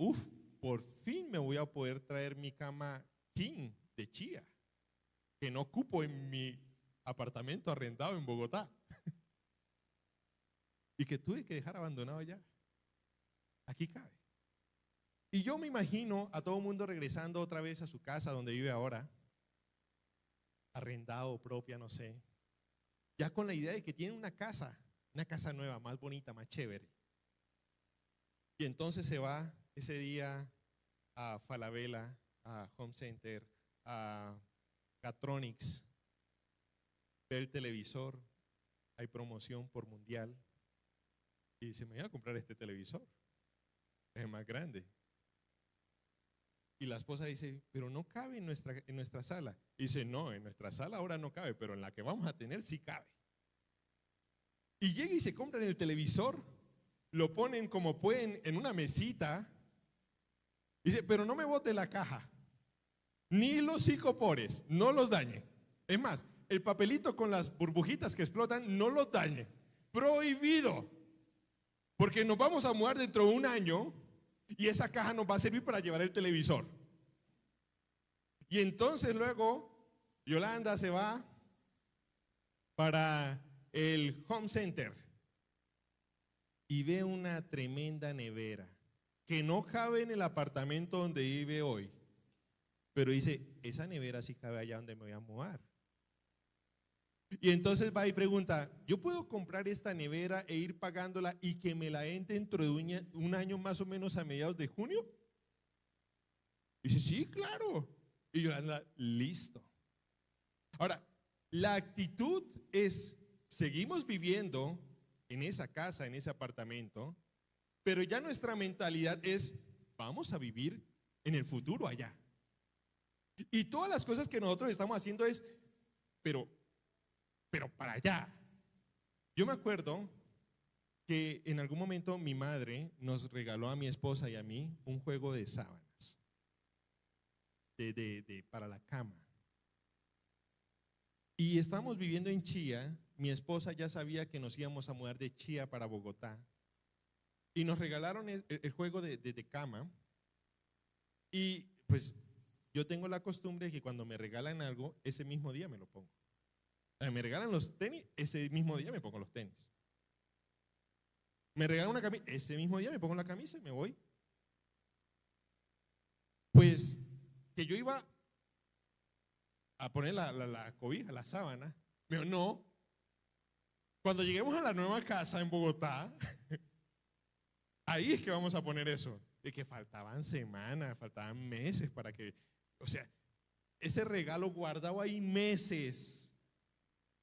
A: por fin me voy a poder traer mi cama king de chía, que no ocupo en mi apartamento arrendado en Bogotá y que tuve que dejar abandonado ya. Aquí cabe. Y yo me imagino a todo el mundo regresando otra vez a su casa donde vive ahora, arrendado, propia, no sé, ya con la idea de que tienen una casa nueva, más bonita, más chévere. Y entonces se va ese día a Falabella, a Home Center, a Catronics, ve el televisor, hay promoción por mundial, y dice, me voy a comprar este televisor, es más grande. Y la esposa dice, pero no cabe en nuestra sala. Y dice, no, en nuestra sala ahora no cabe, pero en la que vamos a tener sí cabe. Y llega y se compran el televisor, lo ponen como pueden en una mesita. Dice, pero no me bote la caja, ni los psicopores, no los dañe. Es más, el papelito con las burbujitas que explotan, no los dañe. Prohibido. Porque nos vamos a mudar dentro de un año y esa caja nos va a servir para llevar el televisor. Y entonces luego Yolanda se va para el Home Center y ve una tremenda nevera que no cabe en el apartamento donde vive hoy, pero dice, esa nevera sí cabe allá donde me voy a mudar. Y entonces va y pregunta, ¿yo puedo comprar esta nevera e ir pagándola y que me la den dentro de un año más o menos a mediados de junio? Dice, sí, claro. Y Yolanda, listo. Ahora, la actitud es, seguimos viviendo en esa casa, en ese apartamento, pero ya nuestra mentalidad es, vamos a vivir en el futuro allá. Y todas las cosas que nosotros estamos haciendo es, pero para allá. Yo me acuerdo que en algún momento mi madre nos regaló a mi esposa y a mí un juego de sábanas para la cama. Y estábamos viviendo en Chía, mi esposa ya sabía que nos íbamos a mudar de Chía para Bogotá y nos regalaron el juego de cama. Y pues yo tengo la costumbre de que cuando me regalan algo, ese mismo día me lo pongo. Me regalan los tenis, ese mismo día me pongo los tenis. Me regalan una camisa, ese mismo día me pongo la camisa y me voy. Pues que yo iba a poner la cobija, la sábana, me dijo, no. Cuando lleguemos a la nueva casa en Bogotá, ahí es que vamos a poner eso. De que faltaban semanas, faltaban meses para que, o sea, ese regalo guardado ahí meses.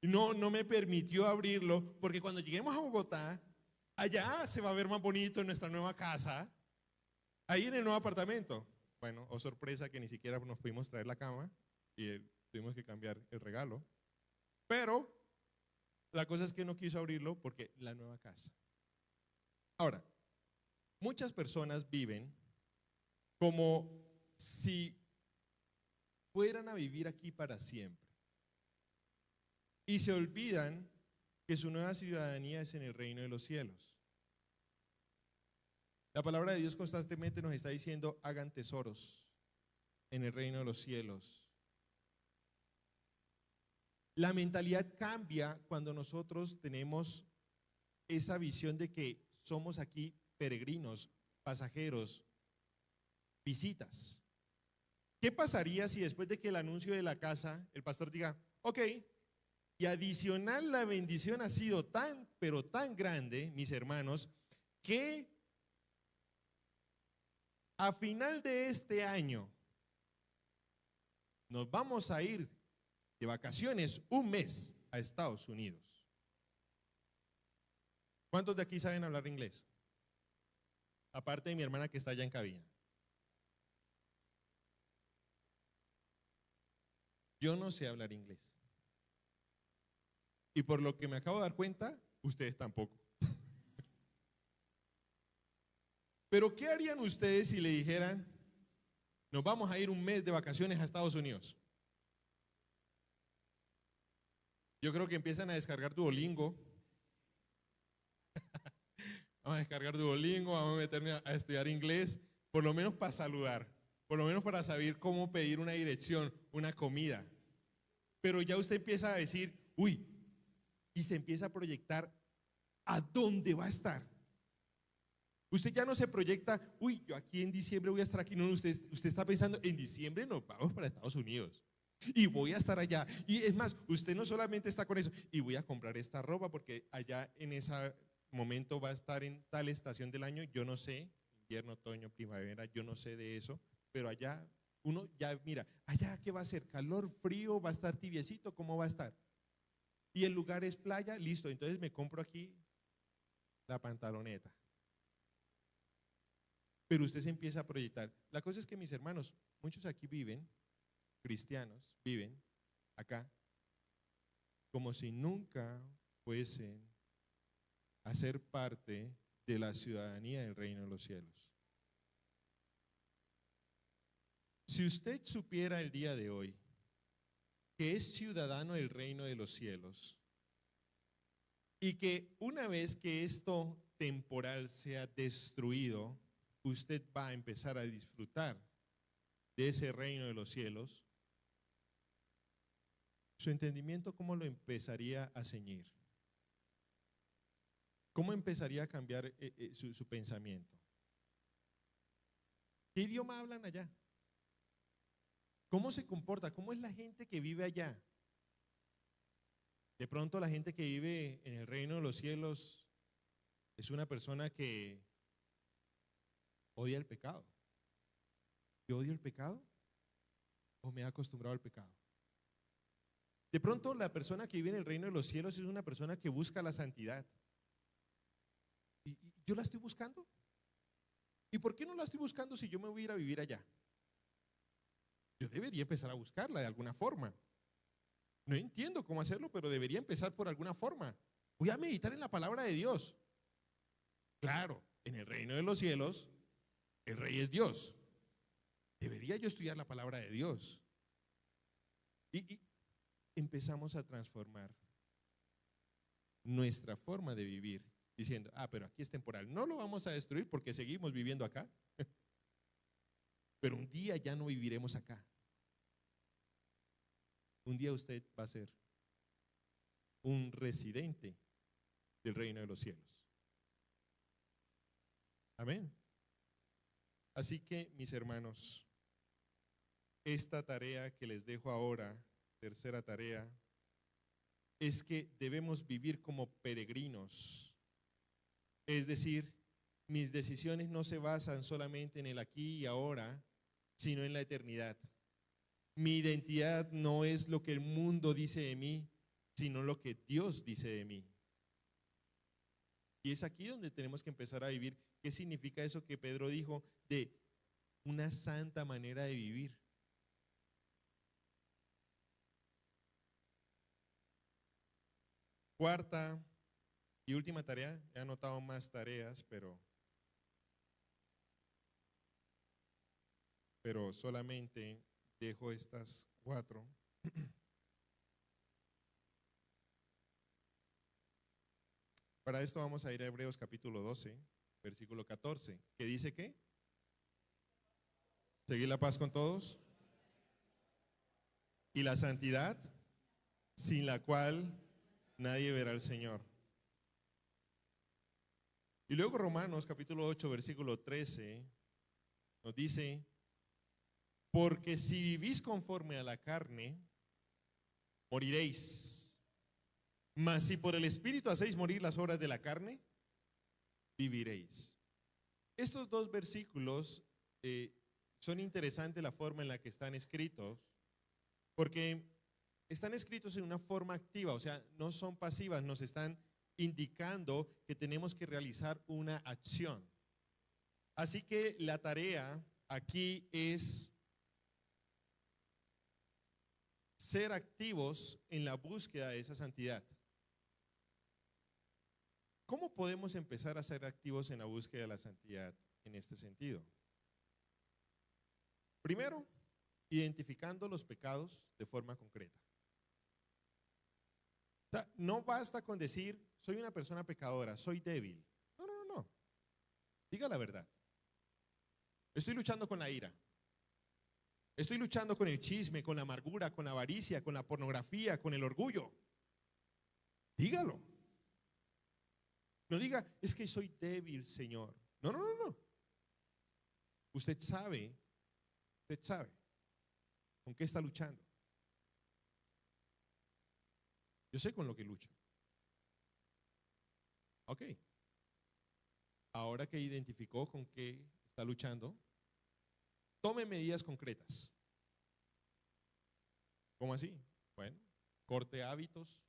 A: No me permitió abrirlo porque cuando lleguemos a Bogotá, allá se va a ver más bonito en nuestra nueva casa, ahí en el nuevo apartamento. Bueno, oh sorpresa que ni siquiera nos pudimos traer la cama y tuvimos que cambiar el regalo. Pero la cosa es que no quiso abrirlo porque la nueva casa. Ahora, muchas personas viven como si fueran a vivir aquí para siempre. Y se olvidan que su nueva ciudadanía es en el reino de los cielos. La palabra de Dios constantemente nos está diciendo, hagan tesoros en el reino de los cielos. La mentalidad cambia cuando nosotros tenemos esa visión de que somos aquí peregrinos, pasajeros, visitas. ¿Qué pasaría si después de que el anuncio de la casa, el pastor diga, ok, y adicional la bendición ha sido tan, pero tan grande, mis hermanos, que a final de este año nos vamos a ir de vacaciones un mes a Estados Unidos? ¿Cuántos de aquí saben hablar inglés? Aparte de mi hermana que está allá en cabina. Yo no sé hablar inglés. Y por lo que me acabo de dar cuenta, ustedes tampoco. Pero ¿qué harían ustedes si le dijeran, nos vamos a ir un mes de vacaciones a Estados Unidos? Yo creo que empiezan a descargar Duolingo. Vamos a descargar Duolingo, vamos a meterme a estudiar inglés, por lo menos para saludar, por lo menos para saber cómo pedir una dirección, una comida. Pero ya usted empieza a decir, uy, y se empieza a proyectar a dónde va a estar. Usted ya no se proyecta, uy, yo aquí en diciembre voy a estar aquí. No, usted está pensando, en diciembre nos vamos para Estados Unidos y voy a estar allá. Y es más, usted no solamente está con eso, y voy a comprar esta ropa porque allá en ese momento va a estar en tal estación del año, yo no sé, invierno, otoño, primavera, yo no sé de eso, pero allá uno ya mira, allá qué va a ser, calor, frío, va a estar tibiecito, ¿cómo va a estar? Y el lugar es playa, listo, entonces me compro aquí la pantaloneta. Pero usted se empieza a proyectar. La cosa es que mis hermanos, muchos aquí viven, cristianos, viven acá, como si nunca fuesen a ser parte de la ciudadanía del reino de los cielos. Si usted supiera el día de hoy que es ciudadano del reino de los cielos y que una vez que esto temporal sea destruido, usted va a empezar a disfrutar de ese reino de los cielos, su entendimiento, ¿cómo lo empezaría a ceñir? ¿Cómo empezaría a cambiar su pensamiento? ¿Qué idioma hablan allá? ¿Cómo se comporta? ¿Cómo es la gente que vive allá? De pronto la gente que vive en el reino de los cielos es una persona que odia el pecado. ¿Yo odio el pecado? ¿O me he acostumbrado al pecado? De pronto la persona que vive en el reino de los cielos es una persona que busca la santidad. ¿Y yo la estoy buscando? ¿Y por qué no la estoy buscando si yo me voy a ir a vivir allá? Yo debería empezar a buscarla de alguna forma. No entiendo cómo hacerlo, pero debería empezar por alguna forma. Voy a meditar en la palabra de Dios. Claro, en el reino de los cielos, el rey es Dios. Debería yo estudiar la palabra de Dios. Y empezamos a transformar nuestra forma de vivir, diciendo, pero aquí es temporal. No lo vamos a destruir porque seguimos viviendo acá. Pero un día ya no viviremos acá. Un día usted va a ser un residente del reino de los cielos. Amén. Así que, mis hermanos, esta tarea que les dejo ahora, tercera tarea, es que debemos vivir como peregrinos. Es decir, mis decisiones no se basan solamente en el aquí y ahora, sino en la eternidad. Mi identidad no es lo que el mundo dice de mí, sino lo que Dios dice de mí. Y es aquí donde tenemos que empezar a vivir. ¿Qué significa eso que Pedro dijo de una santa manera de vivir? Cuarta y última tarea, he anotado más tareas, pero solamente dejo estas 4. Para esto vamos a ir a Hebreos capítulo 12, versículo 14, que dice que seguir la paz con todos y la santidad, sin la cual nadie verá al Señor. Y luego Romanos capítulo 8, versículo 13, nos dice, porque si vivís conforme a la carne, moriréis. Mas si por el Espíritu hacéis morir las obras de la carne, viviréis. Estos dos versículos son interesantes la forma en la que están escritos, porque están escritos en una forma activa, o sea, no son pasivas, nos están indicando que tenemos que realizar una acción. Así que la tarea aquí es ser activos en la búsqueda de esa santidad. ¿Cómo podemos empezar a ser activos en la búsqueda de la santidad en este sentido? Primero, identificando los pecados de forma concreta. O sea, no basta con decir, soy una persona pecadora, soy débil. No, no, no, no. Diga la verdad. Estoy luchando con la ira. Estoy luchando con el chisme, con la amargura, con la avaricia, con la pornografía, con el orgullo. Dígalo. No diga, es que soy débil, Señor. No, no, no, no. Usted sabe con qué está luchando. Yo sé con lo que lucho. Ok. Ahora que identificó con qué está luchando, tome medidas concretas. ¿Cómo así? Bueno, corte hábitos,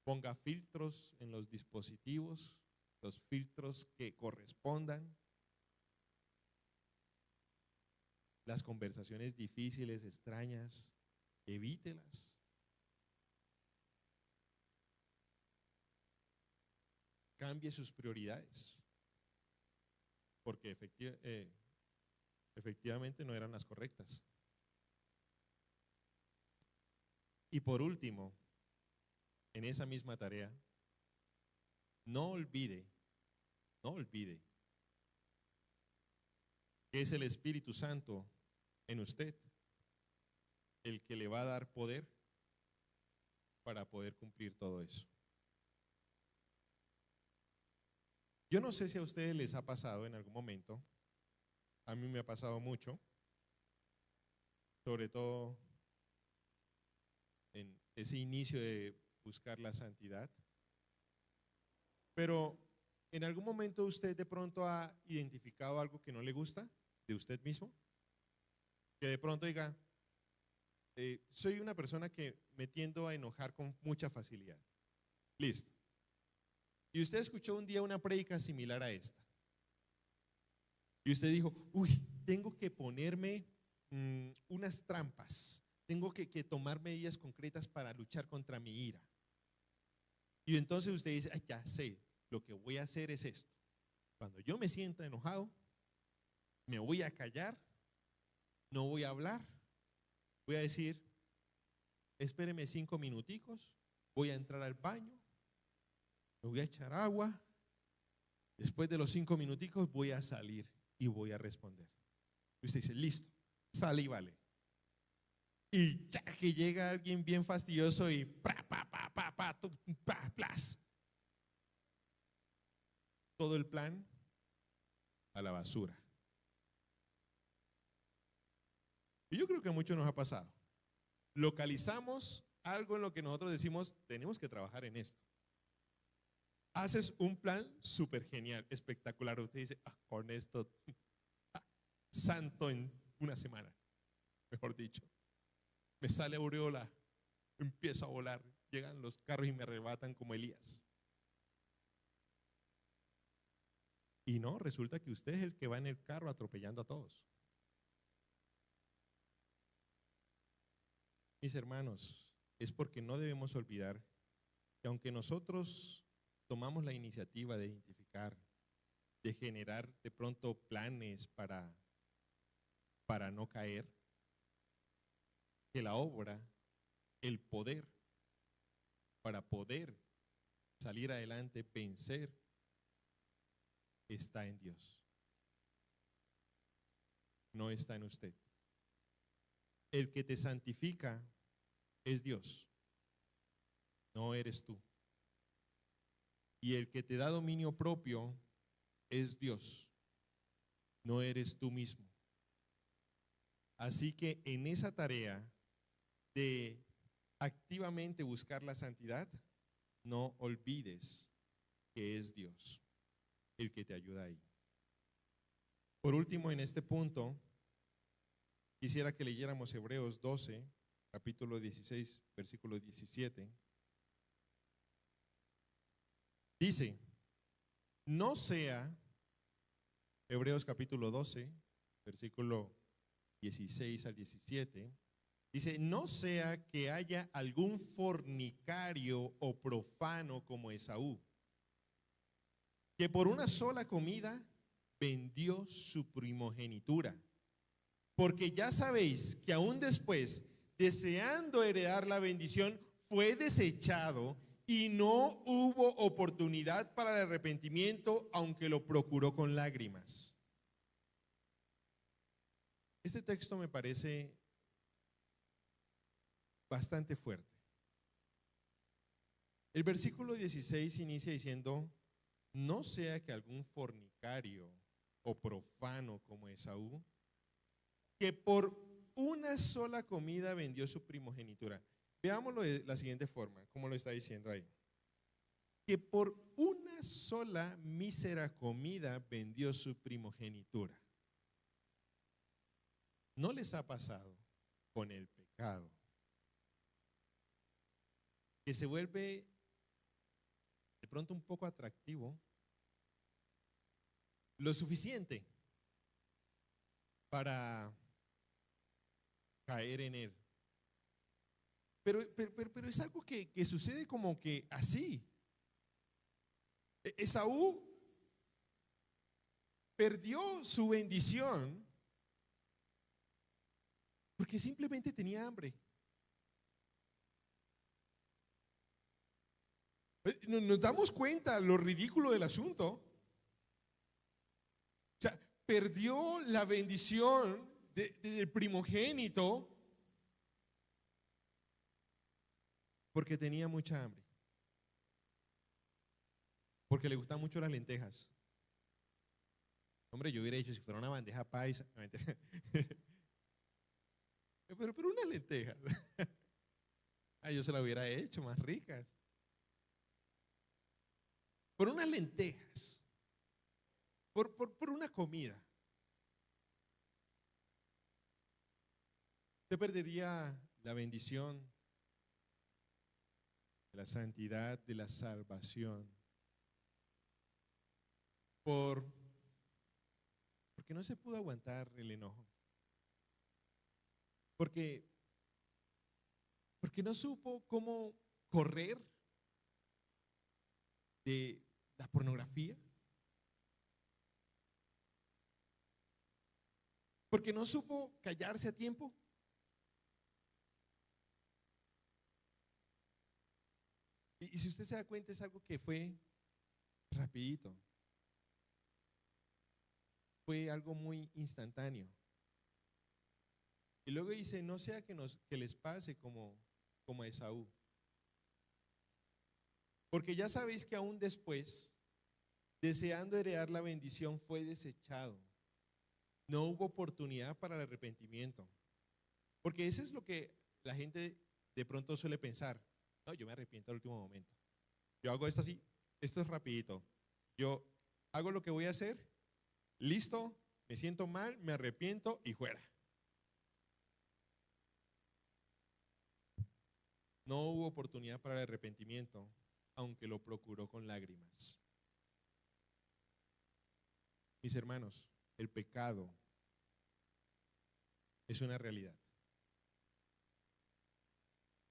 A: ponga filtros en los dispositivos, los filtros que correspondan. Las conversaciones difíciles, extrañas, evítelas. Cambie sus prioridades, porque efectivamente no eran las correctas. Y por último, en esa misma tarea, no olvide que es el Espíritu Santo en usted el que le va a dar poder para poder cumplir todo eso. Yo no sé si a ustedes les ha pasado en algún momento, a mí me ha pasado mucho, sobre todo en ese inicio de buscar la santidad, pero ¿en algún momento usted de pronto ha identificado algo que no le gusta de usted mismo? Que de pronto diga, soy una persona que me tiendo a enojar con mucha facilidad. Listo. Y usted escuchó un día una prédica similar a esta. Y usted dijo, uy, tengo que ponerme unas trampas. Tengo que tomar medidas concretas para luchar contra mi ira. Y entonces usted dice, ay, ya sé, lo que voy a hacer es esto. Cuando yo me sienta enojado, me voy a callar, no voy a hablar, voy a decir, espéreme 5 minuticos, voy a entrar al baño, me voy a echar agua, después de los 5 minuticos voy a salir y voy a responder. Y usted dice, listo, sale y vale. Y ya que llega alguien bien fastidioso y plas. Todo el plan a la basura. Y yo creo que a muchos nos ha pasado. Localizamos algo en lo que nosotros decimos, tenemos que trabajar en esto. Haces un plan súper genial, espectacular. Usted dice, con esto, santo en una semana, mejor dicho. Me sale aureola, empiezo a volar, llegan los carros y me arrebatan como Elías. Y no, resulta que usted es el que va en el carro atropellando a todos. Mis hermanos, es porque no debemos olvidar que aunque nosotros tomamos la iniciativa de identificar, de generar de pronto planes para no caer, que la obra, el poder para poder salir adelante, vencer, está en Dios. No está en usted. El que te santifica es Dios. no eres tú. Y el que te da dominio propio es Dios, no eres tú mismo. Así que en esa tarea de activamente buscar la santidad, no olvides que es Dios el que te ayuda ahí. Por último, en este punto, quisiera que leyéramos Hebreos 12, capítulo 16, versículo 17. Dice, no sea, Hebreos capítulo 12, versículo 16 al 17, dice, no sea que haya algún fornicario o profano como Esaú, que por una sola comida vendió su primogenitura. Porque ya sabéis que aún después, deseando heredar la bendición, fue desechado y no hubo oportunidad para el arrepentimiento, aunque lo procuró con lágrimas. Este texto me parece bastante fuerte. El versículo 16 inicia diciendo, no sea que algún fornicario o profano como Esaú, que por una sola comida vendió su primogenitura. Veámoslo de la siguiente forma, como lo está diciendo ahí. Que por una sola mísera comida vendió su primogenitura. ¿No les ha pasado con el pecado que se vuelve de pronto un poco atractivo, lo suficiente para caer en él? Pero es algo que sucede como que así. Esaú perdió su bendición porque simplemente tenía hambre. Nos damos cuenta lo ridículo del asunto. O sea, perdió la bendición del primogénito porque tenía mucha hambre. Porque le gustan mucho las lentejas. Hombre, yo hubiera dicho si fuera una bandeja paisa. Pero unas lentejas. Yo se la hubiera hecho más ricas. Por unas lentejas. Por una comida. Usted perdería la bendición de la santidad, de la salvación. Porque no se pudo aguantar el enojo. Porque no supo cómo correr de la pornografía. Porque no supo callarse a tiempo. Y si usted se da cuenta, es algo que fue rapidito. Fue algo muy instantáneo. Y luego dice, no sea que les pase como a Esaú. Porque ya sabéis que aún después, deseando heredar la bendición, fue desechado. No hubo oportunidad para el arrepentimiento. Porque eso es lo que la gente de pronto suele pensar. No, yo me arrepiento al último momento. Yo hago esto así, esto es rapidito. Yo hago lo que voy a hacer, listo, me siento mal, me arrepiento y fuera. No hubo oportunidad para el arrepentimiento, aunque lo procuró con lágrimas. Mis hermanos, el pecado es una realidad.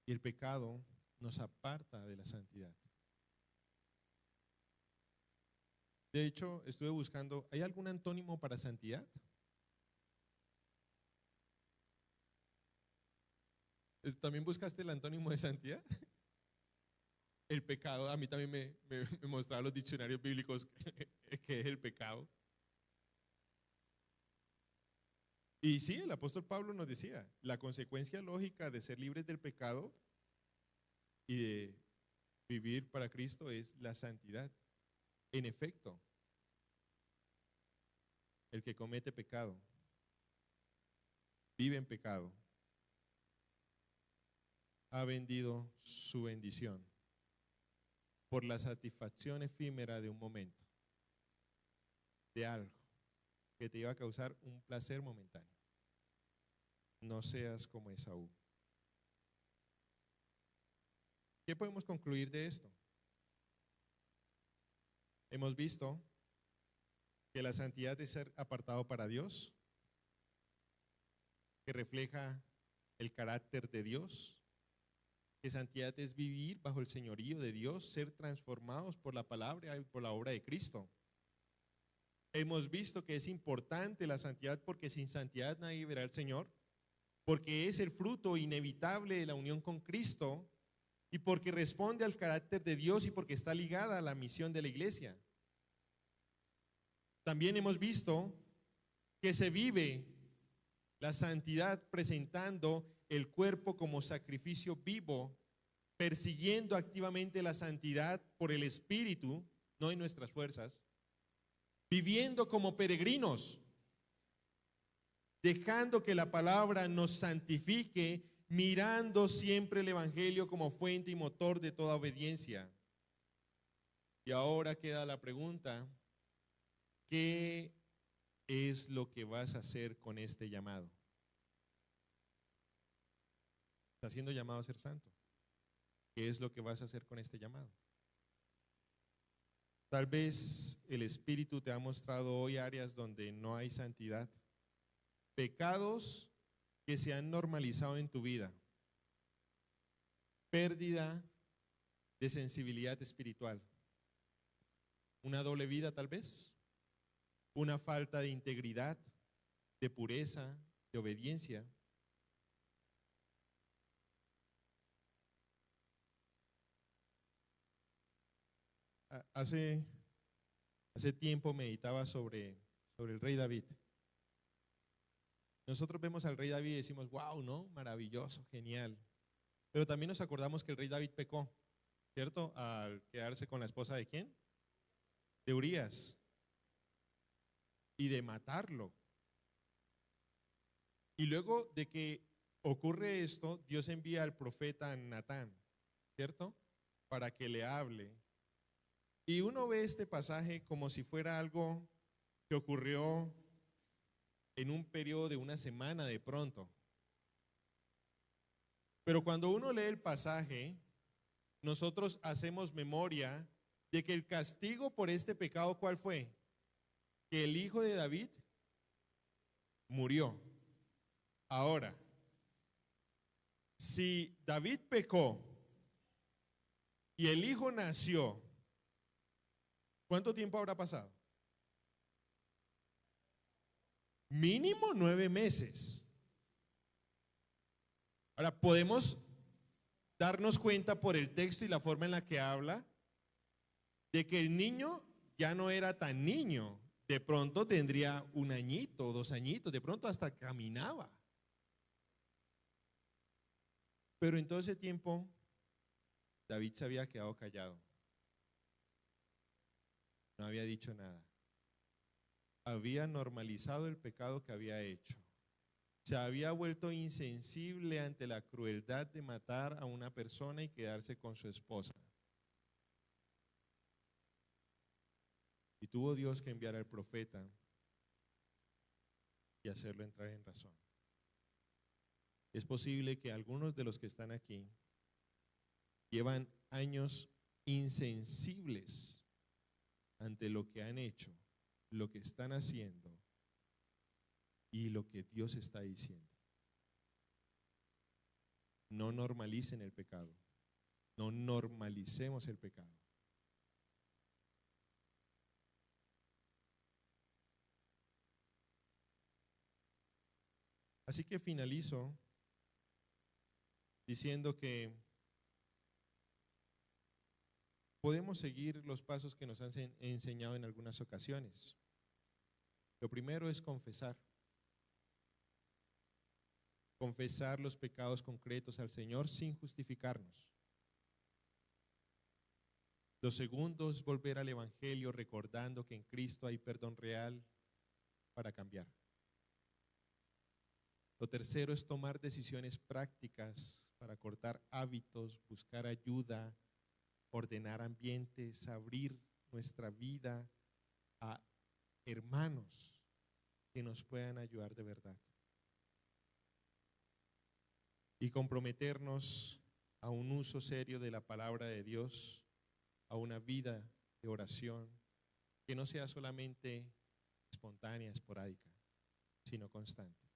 A: Y el pecado nos aparta de la santidad. De hecho, estuve buscando, ¿hay algún antónimo para santidad? ¿También buscaste el antónimo de santidad? El pecado, a mí también me mostraba los diccionarios bíblicos que es el pecado. Y sí, el apóstol Pablo nos decía, la consecuencia lógica de ser libres del pecado y Vivir para Cristo es la santidad. En efecto, el que comete pecado, vive en pecado, ha vendido su bendición por la satisfacción efímera de un momento, de algo que te iba a causar un placer momentáneo. No seas como Esaú. ¿Qué podemos concluir de esto? Hemos visto que la santidad es ser apartado para Dios, que refleja el carácter de Dios, que santidad es vivir bajo el señorío de Dios, ser transformados por la palabra y por la obra de Cristo. Hemos visto que es importante la santidad porque sin santidad nadie verá al Señor, porque es el fruto inevitable de la unión con Cristo y porque responde al carácter de Dios y porque está ligada a la misión de la iglesia. También hemos visto que se vive la santidad presentando el cuerpo como sacrificio vivo, persiguiendo activamente la santidad por el Espíritu, no en nuestras fuerzas, viviendo como peregrinos, dejando que la palabra nos santifique, mirando siempre el Evangelio como fuente y motor de toda obediencia. Y ahora queda la pregunta, ¿qué es lo que vas a hacer con este llamado? Estás siendo llamado a ser santo. ¿Qué es lo que vas a hacer con este llamado? Tal vez el Espíritu te ha mostrado hoy áreas donde no hay santidad, pecados que se han normalizado en tu vida, pérdida de sensibilidad espiritual, una doble vida tal vez, una falta de integridad, de pureza, de obediencia. Hace tiempo meditaba sobre el rey David. Nosotros vemos al rey David y decimos, wow, ¿no? Maravilloso, genial. Pero también nos acordamos que el rey David pecó, ¿cierto? Al quedarse con la esposa de ¿quién? De Urías. Y de matarlo. Y luego de que ocurre esto, Dios envía al profeta Natán, ¿cierto? Para que le hable. Y uno ve este pasaje como si fuera algo que ocurrió en un periodo de una semana de pronto. Pero cuando uno lee el pasaje, nosotros hacemos memoria de que el castigo por este pecado, ¿cuál fue? Que el hijo de David murió. Ahora, si David pecó y el hijo nació, ¿cuánto tiempo habrá pasado? Mínimo 9 meses. Ahora, podemos darnos cuenta por el texto y la forma en la que habla de que el niño ya no era tan niño. De pronto tendría 1 añito, 2 añitos, de pronto hasta caminaba. Pero en todo ese tiempo, David se había quedado callado. No había dicho nada. Había normalizado el pecado que había hecho. Se había vuelto insensible ante la crueldad de matar a una persona y quedarse con su esposa. Y tuvo Dios que enviar al profeta y hacerlo entrar en razón. Es posible que algunos de los que están aquí llevan años insensibles ante lo que han hecho, lo que están haciendo y lo que Dios está diciendo. No normalicen el pecado. No normalicemos el pecado. Así que finalizo diciendo que podemos seguir los pasos que nos han enseñado en algunas ocasiones. Lo primero es confesar. Confesar los pecados concretos al Señor sin justificarnos. Lo segundo es volver al Evangelio recordando que en Cristo hay perdón real para cambiar. Lo tercero es tomar decisiones prácticas para cortar hábitos, buscar ayuda, ordenar ambientes, abrir nuestra vida a hermanos que nos puedan ayudar de verdad. Y comprometernos a un uso serio de la palabra de Dios, a una vida de oración que no sea solamente espontánea, esporádica, sino constante.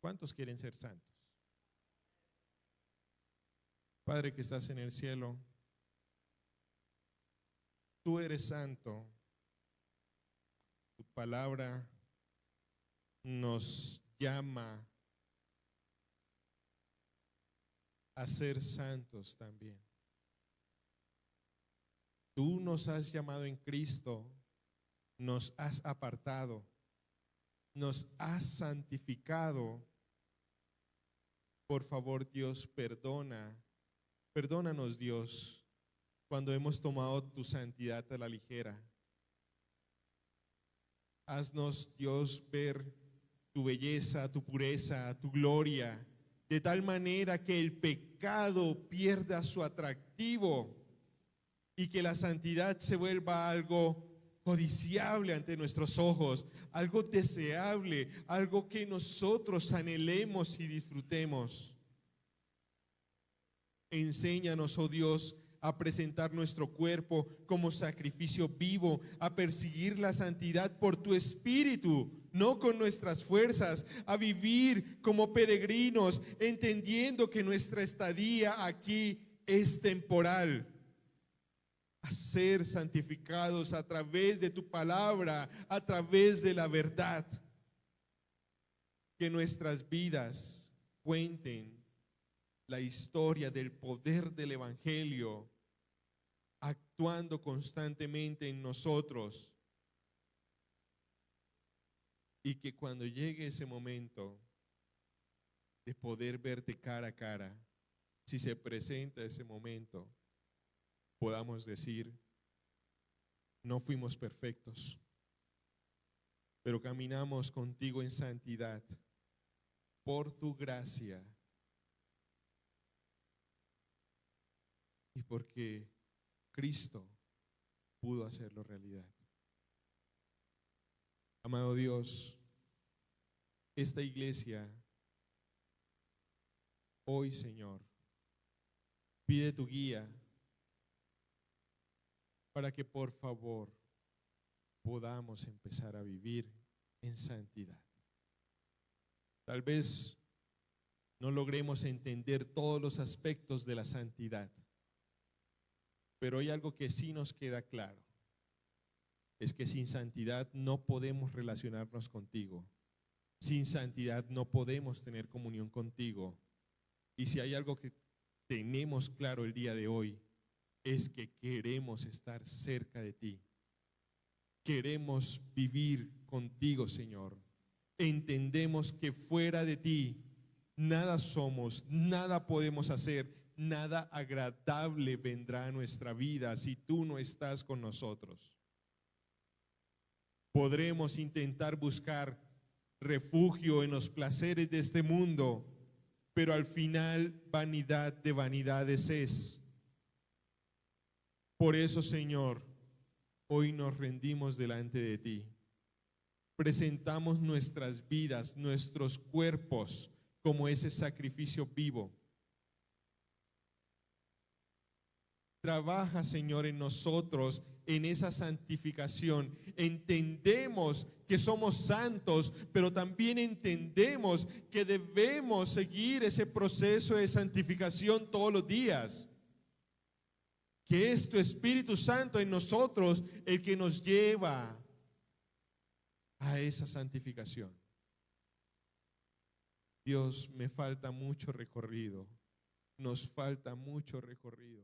A: ¿Cuántos quieren ser santos? Padre que estás en el cielo, tú eres santo. Tu palabra nos llama a ser santos también. Tú nos has llamado en Cristo, nos has apartado, nos has santificado. Por favor, Dios, perdónanos, Dios, cuando hemos tomado tu santidad a la ligera. Haznos, Dios, ver tu belleza, tu pureza, tu gloria, de tal manera que el pecado pierda su atractivo y que la santidad se vuelva algo codiciable ante nuestros ojos, algo deseable, algo que nosotros anhelemos y disfrutemos. Enséñanos, oh Dios, a presentar nuestro cuerpo como sacrificio vivo, a perseguir la santidad por tu Espíritu, no con nuestras fuerzas, a vivir como peregrinos, entendiendo que nuestra estadía aquí es temporal, a ser santificados a través de tu palabra, a través de la verdad. Que nuestras vidas cuenten la historia del poder del Evangelio actuando constantemente en nosotros, y que cuando llegue ese momento de poder verte cara a cara, si se presenta ese momento, podamos decir: no fuimos perfectos, pero caminamos contigo en santidad por tu gracia y porque Cristo pudo hacerlo realidad. Amado Dios, esta iglesia hoy, Señor, pide tu guía para que por favor podamos empezar a vivir en santidad. Tal vez no logremos entender todos los aspectos de la santidad, pero hay algo que sí nos queda claro: es que sin santidad no podemos relacionarnos contigo. Sin santidad no podemos tener comunión contigo. Y si hay algo que tenemos claro el día de hoy, es que queremos estar cerca de ti. Queremos vivir contigo, Señor. Entendemos que fuera de ti nada somos, nada podemos hacer, nada agradable vendrá a nuestra vida si tú no estás con nosotros. Podremos intentar buscar refugio en los placeres de este mundo, pero al final vanidad de vanidades es. Por eso, Señor, hoy nos rendimos delante de ti. Presentamos nuestras vidas, nuestros cuerpos como ese sacrificio vivo. Trabaja, Señor, en nosotros, en esa santificación. Entendemos que somos santos, pero también entendemos que debemos seguir ese proceso de santificación todos los días. Que es tu Espíritu Santo en nosotros el que nos lleva a esa santificación. Dios, me falta mucho recorrido. Nos falta mucho recorrido.